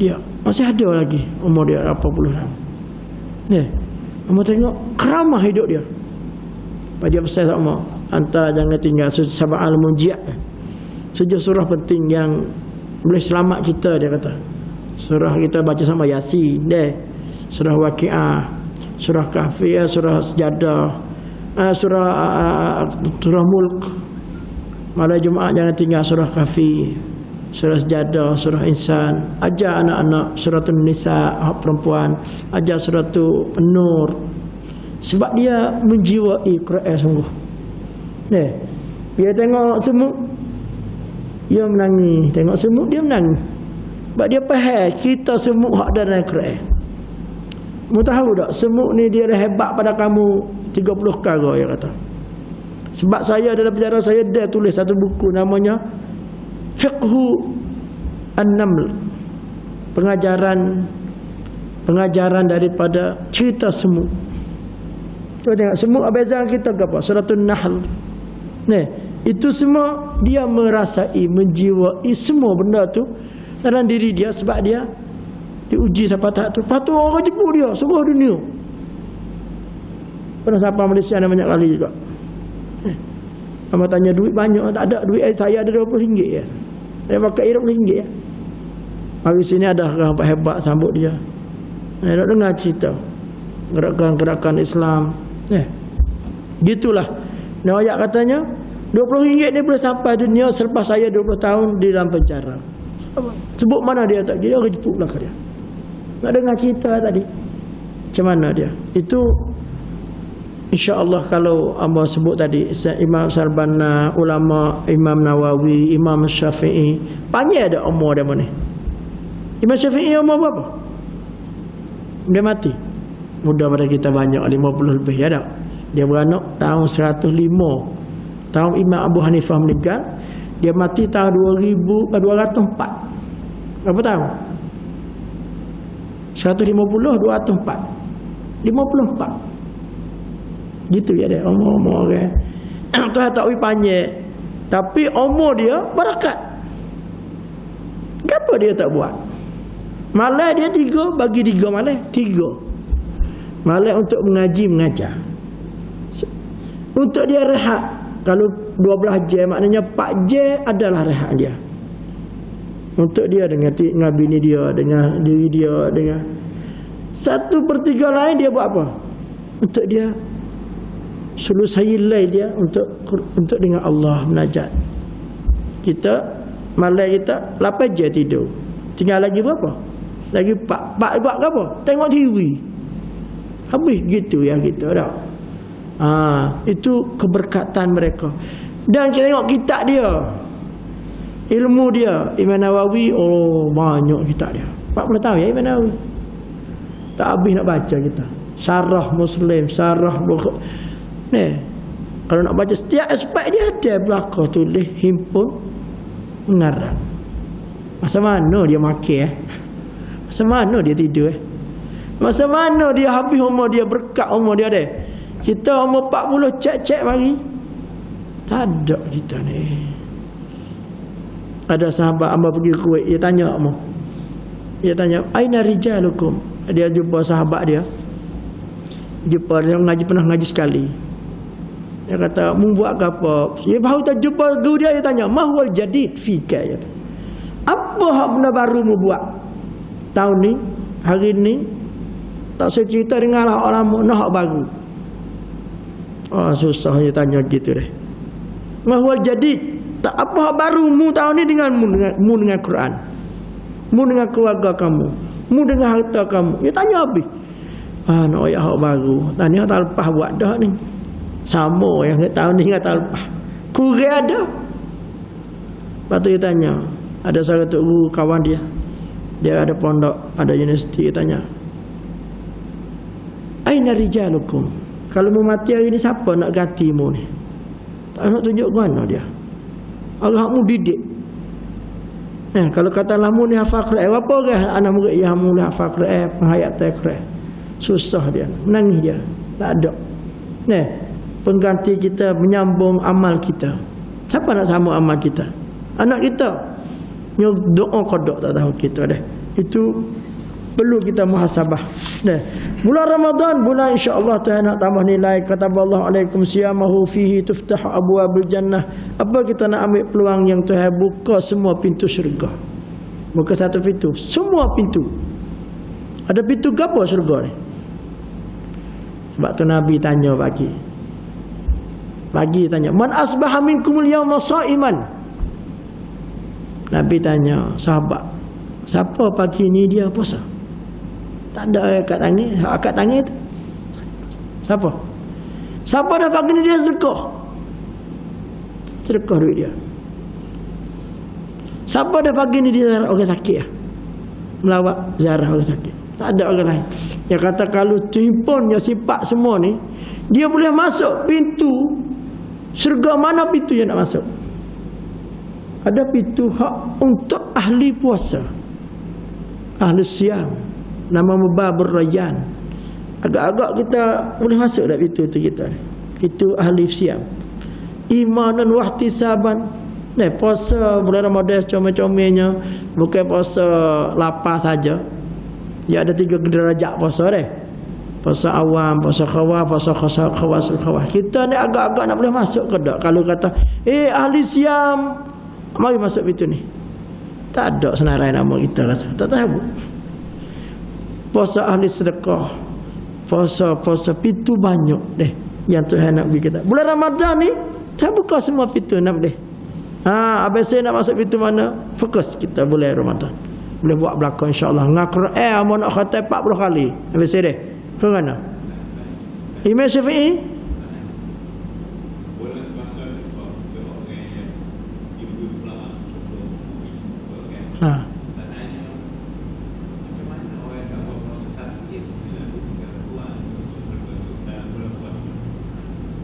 Dia masih ada lagi umur dia 80 tahun. Amba tengok keramah hidup dia. Dia pesan sama, anta jangan tinggal sab'al munjiat. Sejak surah penting yang boleh selamat kita, dia kata. Surah kita baca sama Yasin, surah Waqiah, surah Kahfi, surah Sejadah, surah Mulk. Malam Jumaat jangan tinggal surah Kahfi, surah Sejadah, surah Insan. Ajar anak-anak surah Nisa, hak perempuan. Ajar surah Nur. Sebab dia menjiwai Quran sungguh. Dia tengok semut, dia menangis. Tengok semut, dia menangis. Sebab dia faham kita semut hak dalam Quran. Kamu tahu tak, semut ni dia hebat pada kamu 30 perkara, dia kata. Sebab saya dalam penjara saya dia tulis satu buku namanya Fiqhu An-Naml, pengajaran daripada cerita semut. Cuba tengok semut abezan kita ke apa? Suratul Nahl. Nih, itu semua dia merasai, menjiwai semua benda tu dalam diri dia sebab dia diuji sampai tahap tu. Lepas tu orang jemput dia seluruh dunia. Pernah sampai Malaysia ada banyak kali juga. Abang tanya duit banyak, tak ada duit saya ada RM20 ya. Saya pakai RM20 ya. Hari sini ada orang hebat sambut dia. Nak dengar cerita gerakan-gerakan Islam. Gitulah. Nah, ayat katanya RM20 ni boleh sampai dunia selepas saya 20 tahun di dalam penjara. Sebut mana dia tak? Dia orang jepuk belakang dia. Nak dengar cerita tadi. Macam mana dia? Itu insya-Allah kalau amba sebut tadi Imam Sarbanna, ulama Imam Nawawi, Imam Syafi'i, panjang ada umur dia mana? Imam Syafi'i umur berapa? Dia mati. Muda pada kita banyak 50 lebih ya tak? Dia beranak tahun 105. Tahun Imam Abu Hanifah meninggal, dia mati tahun 204. Berapa tahun? 150 204. 54. Gitu ya dia umur orang. Tuhan tak panjang. Tapi umur dia barakat. Kenapa dia tak buat? Malah dia 3 bagi 3 malah 3. Malah untuk mengaji mengajar. Untuk dia rehat. Kalau 12 jam maknanya 4 jam adalah rehat dia. Untuk dia dengan bini dia, dengan diri dia, dengan 1/3 lain dia buat apa? Untuk dia selusai lain dia untuk dengan Allah menajat. Kita malam kita 8 jam tidur. Tinggal lagi berapa? Lagi 4 buat apa? Tengok TV. Habis gitu ya gitu dah. Itu keberkatan mereka. Dan kita tengok kitab dia. Ilmu dia Imam Nawawi, banyak kitab dia. 40 tahun ya Imam Nawawi. Tak habis nak baca kita. Syarah Muslim, syarah Bukhari. Kalau nak baca setiap aspek dia ada belakang tulis, himpun, mengarang. Masa mana dia makan Masa mana dia tidur Masa mana dia habis umur dia, berkat umur dia deh. Kita umur 40 cek mari. Tak ada kita ni. Ada sahabat hamba pergi Kuwait, dia tanya mu. Dia tanya, "Aina rijalukum?" Dia jumpa sahabat dia. Jumpa dia pernah ngaji sekali. Dia kata, "Mu buat apa?" Dia baru tak jumpa guru dia tanya, "Ma huwal jadid fika?" Ya. Apa hak benda baru mu buat tahun ni, hari ni? Tak saya cerita dengan orang lama, nak hak baru. Susah dia tanya gitu deh. Ma huwal jadid? Tak apa hak baru mu tahun ni dengan Quran. Mu dengan keluarga kamu, mu dengan harta kamu. Dia tanya habis. Nak ayat hak baru. Tanya tahun lepas buat dah ni. Sama yang tahun ni dengan tahun lepas. Kurang ada. Lepas tu dia tanya, ada seorang tok guru kawan dia. Dia ada pondok, ada universiti. Dia tanya, "Aina rijalukum?" Kalau mu mati hari ni, siapa nak ganti mu ni? Tak nak tunjuk mana dia. Allah mu didik. Kalau kata lamu ni hafal Quran, apa orang anak murid yang mula hafal Quran, penghayat Quran. Susah dia, menangis dia. Tak ada. Pengganti kita menyambung amal kita. Siapa nak sambung amal kita? Anak kita. Doa kodok tak tahu kita dah. Itu perlu kita muhasabah. Bulan Ramadan, bulan insya-Allah Tuhan nak tambah nilai. Kata Allah alaikum siyamahu fihi tuftahu abwabul jannah. Apa kita nak ambil peluang yang Tuhan buka semua pintu syurga. Bukan satu pintu, semua pintu. Ada pintu gapo syurga ni? Sebab tu Nabi tanya pagi tanya, "Man asbaha minkumul yawma sha'iman?" Nabi tanya sahabat, "Siapa pagi ni dia puasa?" Tak ada akad tangan itu. Siapa? Siapa dah pagi ni dia sedekah? Sedekah duit dia. Siapa dah pagi ni dia ziarah orang sakit ya? Melawat ziarah orang sakit. Tak ada orang lain. Dia kata kalau timpunnya sifat semua ni, dia boleh masuk pintu syurga mana pintu yang nak masuk. Ada pintu hak untuk ahli puasa, ahli siam, nama Babur Rayyan. Agak-agak kita boleh masuk dah pintu tu kita. Itu ahli siam. Imanan wahtisaban. Puasa bulan Ramadan comel-comelnya, bukan puasa lapar saja. Dia ada 3 derajat puasa deh. Puasa awam, puasa khawaf, puasa khawasul khawaf. Kita ni agak-agak nak boleh masuk ke tak? Kalau kata, ahli siam, mari masuk pintu ni. Tak ada senarai nama kita rasa. Tak tahu. Puasa ahli sedekah. Puasa pintu banyak deh. Yang Tuhan nak bagi kita. Bulan Ramadan ni, tak buka semua pintu nak boleh. Habis saya nak masuk pintu mana? Fokus kita bulan Ramadan. Boleh buat belakang insya-Allah. Ngakar amu nak khatam 40 kali. Habis saya deh. Ke mana? Imam Syafi'i?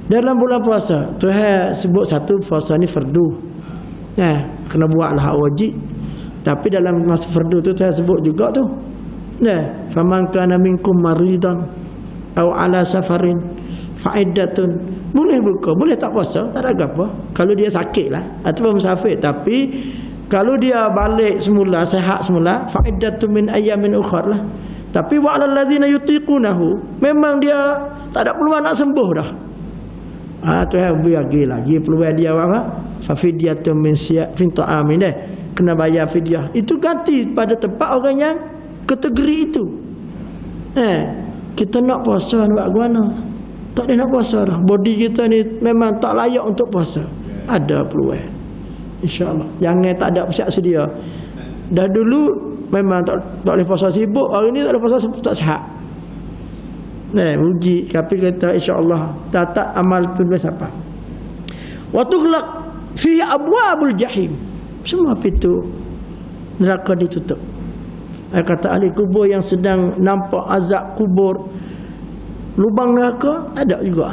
Dalam bulan puasa Tuhan sebut satu puasa ni fardu. Kena buatlah wajib. Tapi dalam masa fardu tu Tuhan sebut juga tu. Faman kana minkum maridan aw ala safarin fa'iddatun. Boleh buka, boleh tak puasa, tak ada apa. Kalau dia sakit lah ataupun musafir, tapi kalau dia balik semula, sihat semula, fa'iddatun min ayyamin ukhra lah. Tapi wa 'alal ladzina yutiqunahu, memang dia tak ada peluang nak sembuh dah. Tuhan bagi lagi peluang dia apa? Fa fidyatun min siyafin ta'amin deh. Kena bayar fidyah. Itu ganti pada tempat orang yang kategori itu. Kita nak puasa nak buat mana? Tak ada nak puasa dah. Body kita ni memang tak layak untuk puasa. Ada peluang. InsyaAllah. Jangan tak ada siap sedia. Dah dulu memang tak boleh puasa sibuk. Hari ni tak boleh puasa sibuk, tak sihat. Uji. Tapi kata insyaAllah tak amal pun bersiapa. Wa tughlaq fi abwabul jahim. Semua pintu neraka ditutup. Kata ahli kubur yang sedang nampak azab kubur, lubang neraka ada juga.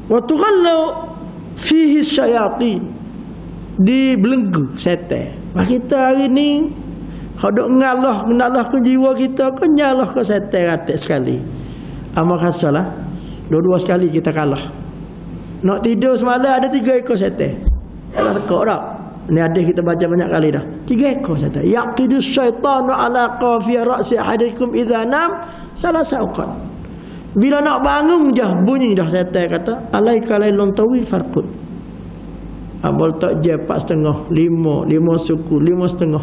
Wa tughallu fihi syayatin, dibelenggu syaitan. Kita hari ni kalau ngalah ke jiwa kita, ke nyalah ke syaitan ratik sekali. Amal khasalah, dua-dua sekali kita kalah. Nak tidur semalam ada 3 ekor syaitan. Tak tekak tak? Ni hadis kita baca banyak kali dah. 3 ekor syaitan. Yaqidus syaitanu ala qafi ra'si ahadikum idza nam salasa awqat. Bila nak bangun je bunyi dah syaitan kata alaika lailun tawil farqud. Abol tak je 4.5, 5 suku, 5.5.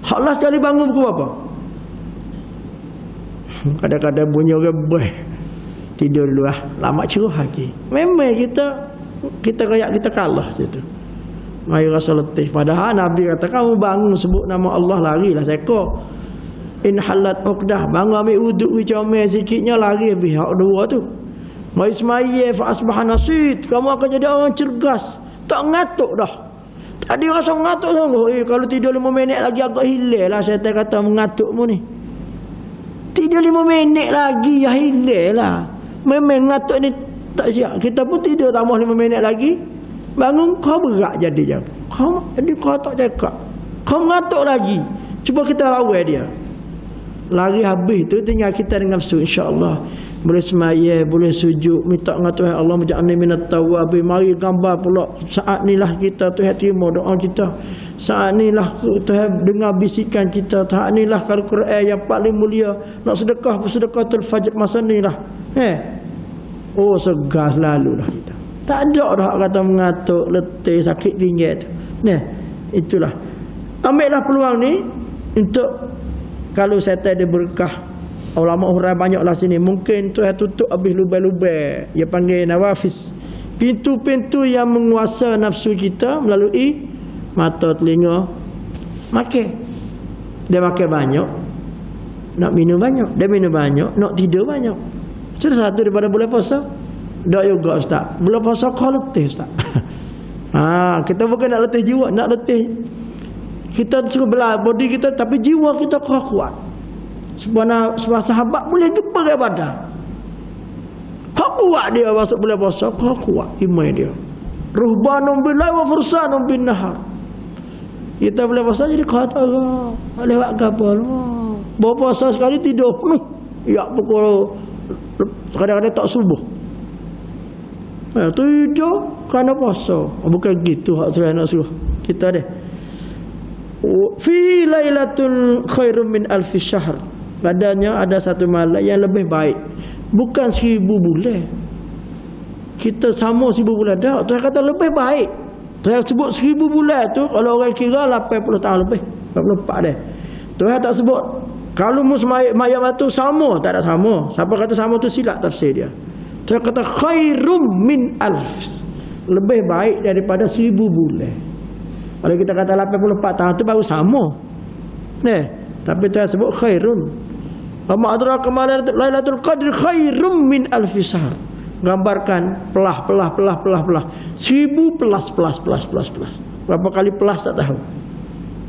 Haklah sekali bangun pukul apa? Kadang-kadang bunyi orang boy. Tidur dulu lah. Lama ceruh lagi. Memang kita kayak kita kalah situ. Mari rasa letih. Padahal Nabi kata kamu bangun sebut nama Allah larilah seko. In halat uqdah. Bangun ambil wuduk comel sikitnya lari habis hak dua tu. Mari semaya fa asbaha nasid. Kamu akan jadi orang cergas. Tak ngatuk dah. Tadi rasa mengatuk sungguh. Kalau tidur 5 minit lagi agak hilang lah. Saya kata mengatukmu ni. Tidur 5 minit lagi ya hilang lah. Memang mengatuk ni tak siap. Kita pun tidur tambah 5 minit lagi. Bangun kau berat jadi. Jadi kau tak cakap. Kau mengatuk lagi. Cuba kita lawan dia. Lari habis tu tinggal kita dengan nafsu, insya-Allah. Boleh semaya, boleh sujud, minta dengan Tuhan Allah menja'alni minat tawwabin. Mari gambar pula saat inilah kita Tuhan terima doa kita. Saat inilah Tuhan dengar bisikan kita. Saat inilah Al-Quran yang paling mulia. Nak sedekah pun sedekatul fajr masa inilah. Oh segar selalu dah kita. Tak ada dah kata mengatuk, letih, sakit pinggang tu. Itulah. Ambillah peluang ni untuk kalau syaitan dia berkah. Ulama orang banyaklah sini. Mungkin Tuhan tutup habis lubang-lubang. Dia panggil nawafis. Pintu-pintu yang menguasa nafsu kita melalui mata, telinga, makan. Dia makan banyak, nak minum banyak. Dia minum banyak, nak tidur banyak. Salah satu daripada bulan puasa. Tak juga Ustaz. Bulan puasa kau letih Ustaz. Kita bukan nak letih jiwa, nak letih kita suruh belah body kita, tapi jiwa kita kuat. Sebenarnya sahabat boleh jumpa ke badan. Kau kuat dia masuk bulan puasa, kau kuat iman dia. Ruhbanun bil lail wa fursanun bin nahar. Kita boleh puasa jadi kata Allah. Lewat kapal. Bawa puasa sekali tidur penuh. Ya pukul kadang-kadang tak subuh. Tidur kerana puasa. Bukan gitu hak saya nak suruh kita deh. Fi lailatul khairum min alfi syahr. Padanya ada satu malam yang lebih baik. Bukan 1000 bulan. Kita sama 1000 bulan dah. Tuhan kata lebih baik. Saya sebut 1000 bulan tu kalau orang kira 80 tahun lebih. 84 dah. Tuhan tak sebut. Kalau mayat tu sama, tak ada sama. Siapa kata sama tu silap tafsir dia. Tuhan kata khairum min alf. Lebih baik daripada 1000 bulan. Kalau kita kata 84 tahun tu baru sama. Tapi Tuhan sebut khairun. Wa adraka ma lailatul qadri khairum min alfi syahr. Gambarkan pelah 1000 plus. Berapa kali plus tak tahu.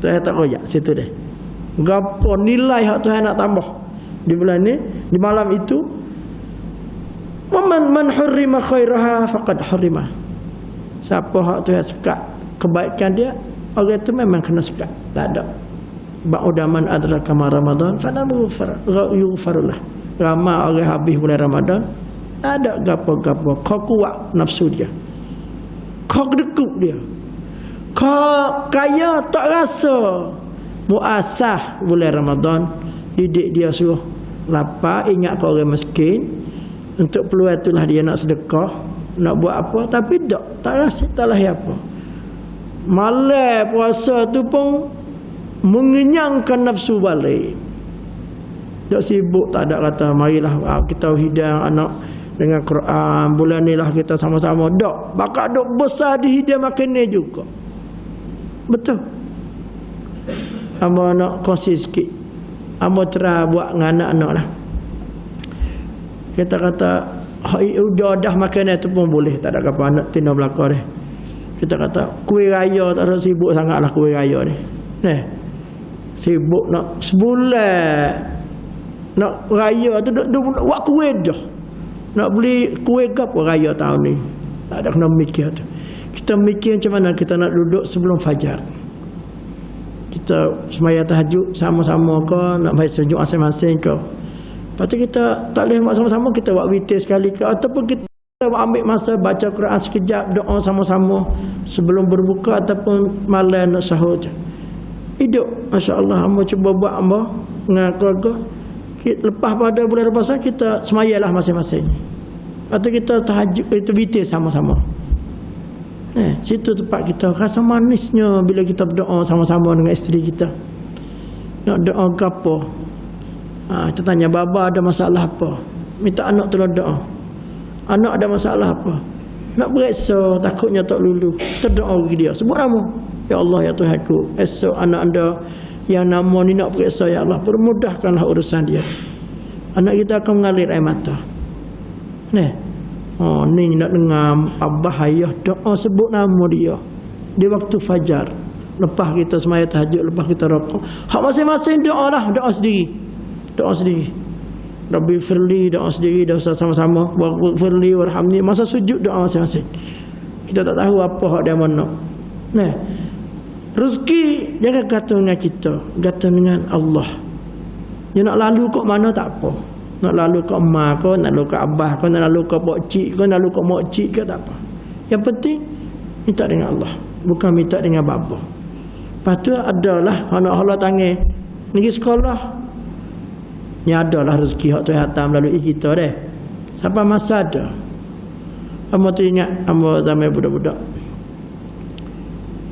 Saya tak royak situ deh. Gapo nilai hak Tuhan nak tambah di bulan ni, di malam itu. Man hurrima khairaha faqad hurrima. Siapa hak Tuhan suka kebaikan dia, orang itu memang kena suka. Tak ada. Ba'udaman adraka ma Ramadan fala yughfarullah. Ramai orang habis bulan Ramadan, tak ada gapo-gapo. Kau kuat nafsu dia. Kau dekuk dia. Kau kaya tak rasa. Muasah bulan Ramadan, didik dia suruh lapar, ingat kau orang miskin. Untuk peluang itulah dia nak sedekah, nak buat apa, tapi tak rasa tak lah apa. Malam puasa tu pun mengenyangkan nafsu balik. Tak sibuk, tak ada kata marilah kita hidang anak dengan Quran, bulan ni lah kita sama-sama. Tak, bakal duk besar di hidang makan ni juga. Betul. Amba nak kongsi sikit. Amba try buat dengan anak-anak lah. Kita kata dah makanan tu pun boleh, tak ada apa nak tina belakang dia. Kita kata kuih raya tak ada sibuk sangatlah kuih raya ni. Sibuk nak sebulan nak raya tu nak buat kuih dah. Nak beli kuih ke apa raya tahun ni. Tak ada kena mikir tu. Kita mikir macam mana kita nak duduk sebelum fajar. Kita semaya tahajud sama-sama ke, nak baca sejuk masing-masing ke. Lepas tu kita tak boleh buat sama-sama, kita buat witir sekali ke, ataupun kita ambil masa baca Quran sekejap, doa sama-sama sebelum berbuka ataupun malam nak sahur je. Hidup, masya-Allah, hamba cuba buat hamba dengan keluarga. Lepas pada bulan puasa kita semayalah masing-masing. Lepas tu kita tahajud, kita witir sama-sama. Situ tempat kita rasa manisnya bila kita berdoa sama-sama dengan isteri kita. Nak doa ke apa? Kita tanya baba ada masalah apa? Minta anak tolong doa. Anak ada masalah apa? Nak bereksa, takutnya tak lulu. Kita doa bagi dia. Sebut nama. Ya Allah, ya Tuhanku, esok anak anda yang nama ni nak bereksa, ya Allah, permudahkanlah urusan dia. Anak kita akan mengalir air mata. Ni nak dengar abah ayah doa sebut nama dia di waktu fajar. Lepas kita semaya tahajud, lepas kita rokok, hak masing-masing doa lah, doa sendiri. Doa sendiri. Rabbi firli, doa sendiri, doa sama-sama. Wa firli warhamni, masa sujud doa masing-masing. Kita tak tahu apa hak dia mana. Rezeki jangan gantung dengan kita, gantung dengan Allah. Dia nak lalu kok mana tak apa. Nak lalu ke emak kau, nak lalu ke abah kau, nak lalu ke pok cik kau, nak lalu ke mak cik ke, tak apa. Yang penting minta dengan Allah, bukan minta dengan bapa. Lepas tu adalah anak Allah tangan pergi sekolah. Ni adalah rezeki hak Tuhan hantar melalui kita deh. Sampai masa ada. Amba tu ingat amba zaman budak-budak.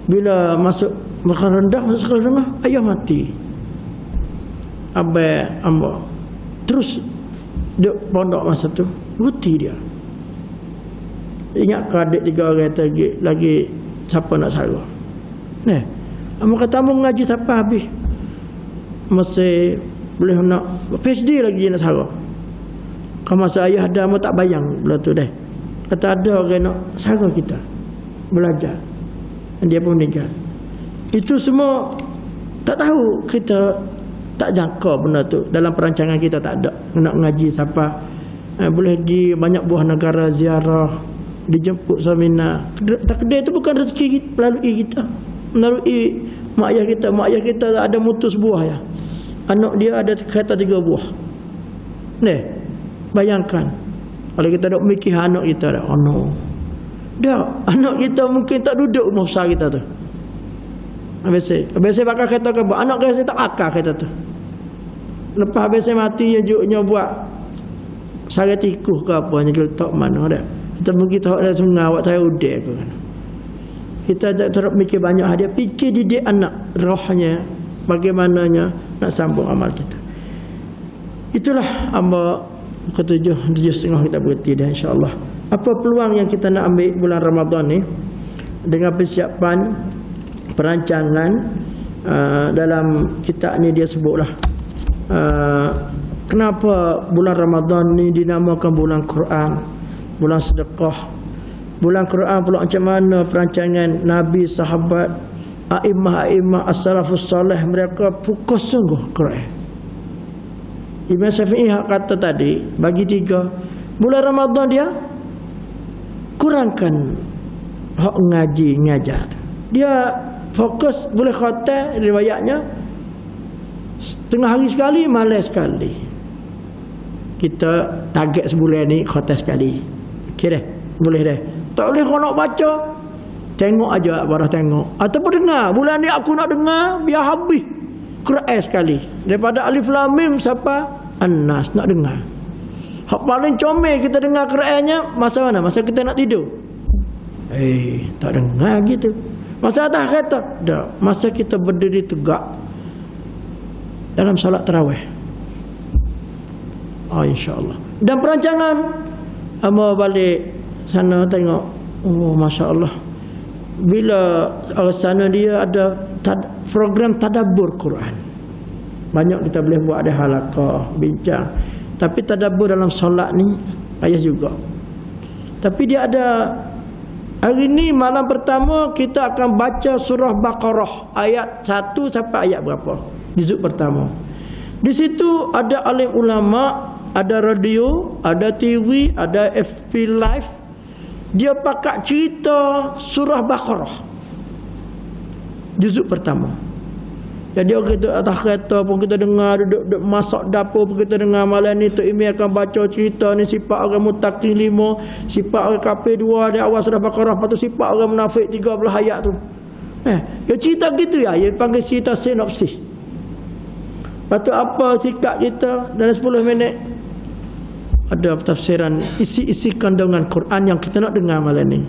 Bila masuk makan rendah, masuk sekolah rumah, ayah mati. Abang amba terus duk pondok masa tu, ruti dia. Ingat ke adik 3 orang lagi siapa nak sara. Amba kata amba ngaji sampai habis. Masih boleh nak PhD lagi nak sara. Kalau masa ayah ada, amba tak bayang belah tu dah. Kata ada orang nak sara kita belajar. Dia pun meninggal. Itu semua tak tahu, kita tak jangka benda tu. Dalam perancangan kita tak ada. Nak ngaji siapa. Boleh pergi banyak buah negara ziarah. dijemput seminar. Takdir itu bukan rezeki melalui kita, melalui mak ayah kita. Mak ayah kita ada mutus buah ya, anak dia ada kereta 3 buah. Bayangkan kalau kita dok mikir anak kita dah, oh no, dah anak kita mungkin tak duduk rumah besar kita tu. Biasa bakal kereta ke anak kita tak akal kereta tu. Lepas biasa mati nya buat sari tikus ke apa nya letak mana dah. Kita mungkin tahu ada sungai awak saya udah ke kan. Kita tak terus mikir banyak hadiah, fikir didik anak rohnya bagaimananya nak sambung amal kita. Itulah hamba ke-7.5 kita berhenti dah insya-Allah. Apa peluang yang kita nak ambil bulan Ramadan ni dengan persiapan perancangan dalam kitab ni dia sebutlah kenapa bulan Ramadan ni dinamakan bulan Quran, bulan sedekah. Bulan Quran pula macam mana perancangan Nabi, sahabat, a'immah as-salafus salih, mereka fokus sungguh Quran. Imam Syafi'i kata tadi bagi 3 bulan Ramadan dia kurangkan hak ngaji ngajar. Dia fokus boleh khatam riwayatnya setengah hari sekali, malam sekali. Kita target sebulan ni khatam sekali. Okey dah, boleh dah. Tak boleh kau nak baca, tengok aja barah tengok ataupun dengar. Bulan ni aku nak dengar biar habis Quran sekali. Daripada Alif Lam Mim sampai An-Nas nak dengar. Hak paling comel kita dengar Qurannya masa mana? Masa kita nak tidur. Tak dengar gitu. Masa atas kereta, dah. Masa kita berdiri tegak dalam solat tarawih. InsyaAllah. Dan perancangan ama balik sana tengok. Oh masya-Allah. Bila sana dia ada program tadabbur Quran. Banyak kita boleh buat, ada halaqah, bincang. Tapi tadabbur dalam solat ni payah juga. Tapi dia ada hari ni malam pertama kita akan baca surah Baqarah ayat 1 sampai ayat berapa? Juzuk pertama. Di situ ada alim ulama, ada radio, ada TV, ada FP Live. Dia pakai cerita surah Baqarah juzuk pertama. Jadi kita atas kereta pun kita dengar, duduk masak dapur pun kita dengar. Malam ni Tok Imi akan baca cerita ni sifat orang muttaqin 5, sifat orang kafir 2 di awal surah Baqarah, lepas tu sifat orang munafik 13 ayat tu. Dia cerita gitu ya, dia panggil cerita sinopsis. Lepas tu apa sikap kita dalam 10 minit ada tafsiran isi-isi kandungan Quran yang kita nak dengar malam ni.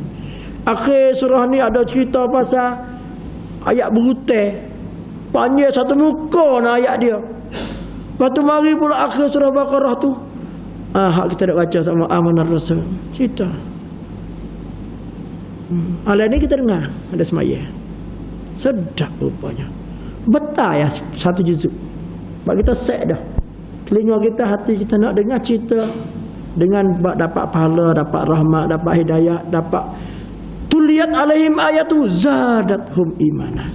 Akhir surah ni ada cerita pasal ayat berhutang. Panjang satu muka nak ayat dia. Lepas tu mari pula akhir surah Baqarah tu. Hak kita nak baca sama Amanar Rasul. Cerita. Malam ni kita dengar ada semaya. Sedap rupanya. Betah ya satu juzuk. Sebab kita set dah. Telinga kita, hati kita nak dengar cerita dengan dapat pahala, dapat rahmat, dapat hidayah, dapat tuliyat alaihim ayatu zadathum imana.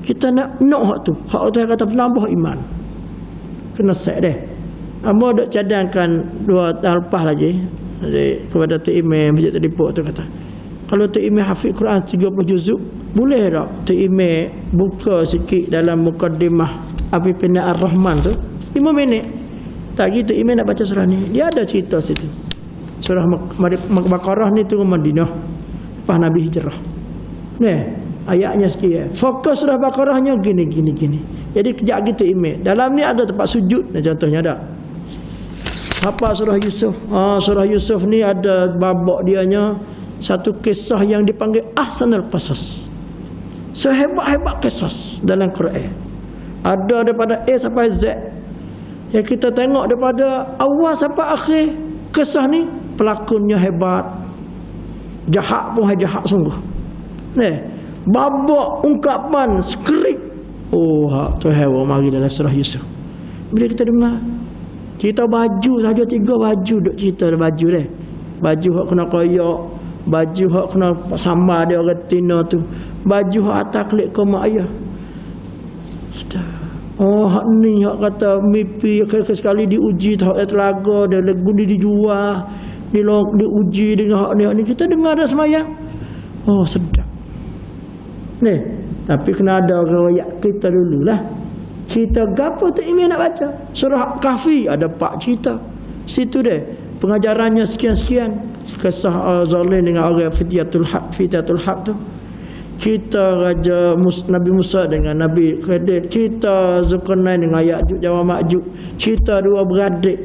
Kita nak hak tu. Hak tu kata menambah iman. Kena set deh. Amo dak cadangkan 2 tahun lepas lagi kepada Tok Imam Masjid Telipuk tu kata, kalau Tok Imam hafid Quran 30 juzuk, boleh tak Tok Imam buka sikit dalam mukaddimah Abipina Ar-Rahman tu 5 minit. Tak gitu Imam nak baca surah ni. Dia ada cerita situ. Surah Baqarah ni turun Madinah. Lepas Nabi hijrah. Ayatnya sikit. Fokus surah Baqarahnya gini. Jadi kejap gitu Imam. Dalam ni ada tempat sujud. Contohnya ada. Apa surah Yusuf? Surah Yusuf ni ada babak dianya satu kisah yang dipanggil Ahsanul Qasas. Sehebat-hebat kisah dalam Quran. Ada daripada A sampai Z. Yang kita tengok daripada awal sampai akhir kisah ni, pelakonnya hebat. Jahat pun jahat sungguh. Babak ungkapan skrip. Hak tu hewan mari dalam surah Yusuf. Bila kita dengar cerita baju saja 3 baju duk cerita baju dia. Baju hak kena koyak, baju hak kena sama dia orang tina tu, baju hak atas klik ke mak ayah. Hak ni hak kata mimpi sekali diuji hak telaga dia gundi dijual. diuji dengan hak ni, kita dengar dah semayang. Oh, sedap. Ni, tapi kena ada riwayat kita dululah. Cerita gapo tu Imam nak baca? Surah Kahfi ada 4 cerita. Situ dia pengajarannya sekian-sekian. Kisah Zalim dengan orang Fityatul Haq tu. Kita Raja Nabi Musa dengan Nabi Khidir. Kita Zulkarnain dengan Ya'juj dan Ma'juj. Kita dua beradik.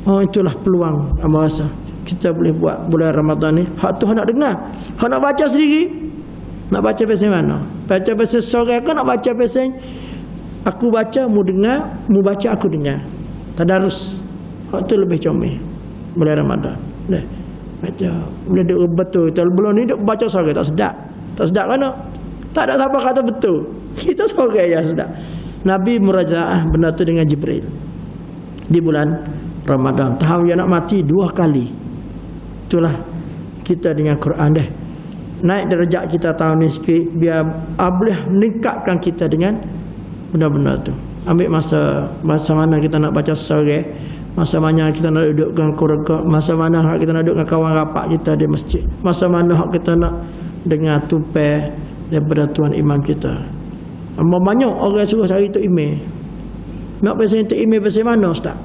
Oh, itulah peluang Abang rasa kita boleh buat bulan Ramadan ni. Hak tu nak dengar, hak nak baca sendiri. Nak baca pasal mana? Baca pasal sore ke nak baca pasal aku baca, mu dengar, mu baca aku dengar. Tadarus. Hak tu lebih comel bulan Ramadan. Dah baca boleh duk betul. Kalau belum ni duk baca sore tak sedap. Tak sedap mana? Tak ada siapa kata betul. Kita sore ya sedap. Nabi murajaah benda tu dengan Jibril di bulan Ramadan. Tahu dia nak mati 2 kali. Itulah kita dengan Quran dah. Naik darjat kita tahun ni sikit biar boleh meningkatkan kita dengan benda-benda tu. Ambil masa mana kita nak baca sore, masa mana kita nak duduk dengan keluarga, masa mana kita nak duduk dengan kawan rapat kita di masjid, masa mana kita nak dengar tupai daripada tuan imam kita. Banyak orang suruh cari tu email. Nak pasal tu email pasal mana ustaz?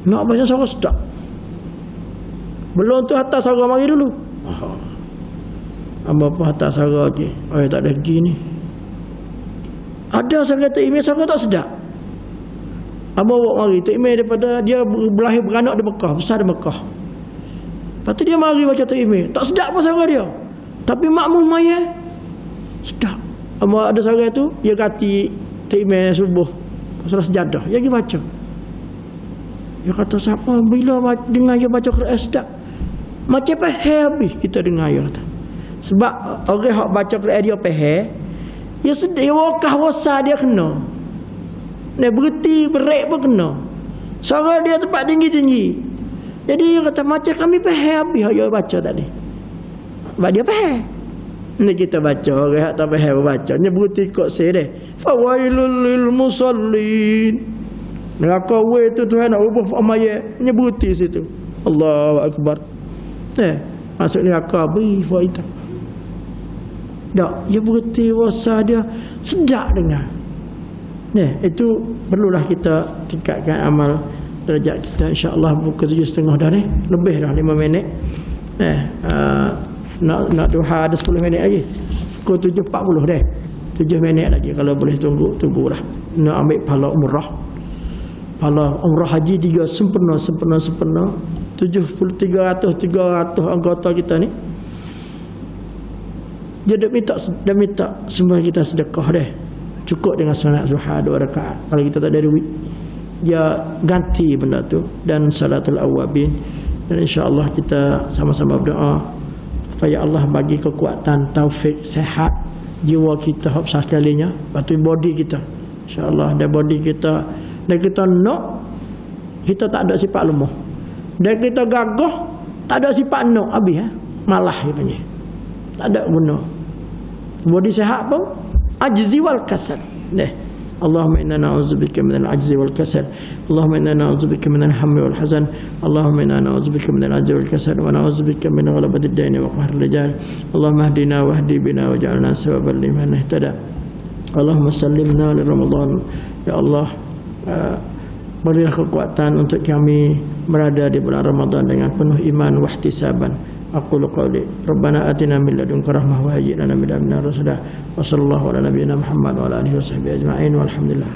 Nak pasal suara ustaz. Belum tu hantar suara mari dulu. Apa hantar suara lagi? Oh, tak ada lagi ni. Ada saya kata email suara tak sedap. Abang bawa mari tu email daripada dia berlahir beranak di Mekah, besar di Mekah. Lepas tu dia mari baca tu email. Tak sedap pun suara dia. Tapi makmum maya sedap. Abang ada suara tu, dia kati tu email subuh. Pasal sejadah. Dia pergi baca. Dia kata siapa bila dengar dia baca Quran sedap. Macam faham habis kita dengar dia kata. Sebab orang hak baca Quran dia faham. Dia sedih wakah wasa dia kena. Dia berhenti berik pun kena. Suara dia tempat tinggi-tinggi. Jadi dia kata macam kami faham habis dia baca tadi. Sebab dia faham. Ni kita baca orang hak tak faham baca. Dia berhenti ikut saya dia. Fawailul lil musallin. Neraka we tu Tuhan nak ubah amaya. Dia berhenti situ. Allahu akbar. Masuk neraka beri faida. Tak, dia berhenti wasa dia sedap dengar. Itu perlulah kita tingkatkan amal darjat kita insya-Allah. Buka 7.30 dah ni. Lebih dah 5 minit. Nak duha ada 10 minit lagi. Pukul 7.40 dah. 7 minit lagi kalau boleh tunggulah. Nak ambil pahala umrah. Pahala umrah haji 3 sempurna. 300 anggota kita ni. Dia dah minta semua kita sedekah dah. Cukup dengan solat zuhur 2 rakaat. Kalau kita tak ada duit, dia ganti benda tu dan salatul awabin. Dan insya-Allah kita sama-sama berdoa supaya Allah bagi kekuatan, taufik, sihat jiwa kita hab sekalinya, batu body kita. Insya-Allah dan body kita dan kita nak kita tak ada sifat lemah. Dan kita gagah tak ada sifat nak habis malah dia panggil. Tak ada guna. Body sihat pun ajzi wal kasal. Allahumma inna na'udzubika minal ajzi wal kasal. Allahumma inna na'udzubika minal hammi wal hazan. Allahumma inna na'udzubika minal ajzi wal kasal wa na'udzubika min ghalabati ad-daini wa qahril rijal. Allahumma hdina wahdi bina waj'alna sababan liman ihtada. Allahumma sallimna li Ramadan. Ya Allah, berilah kekuatan untuk kami berada di bulan Ramadan dengan penuh iman wa ihtisaban. Aqulu qawli Rabbana atina min ladunka rahmah wa hayyi lana min amrina rashada. Wa sallallahu ala nabiyyina Muhammad wa ala alihi wa sahbihi ajma'in walhamdulillah.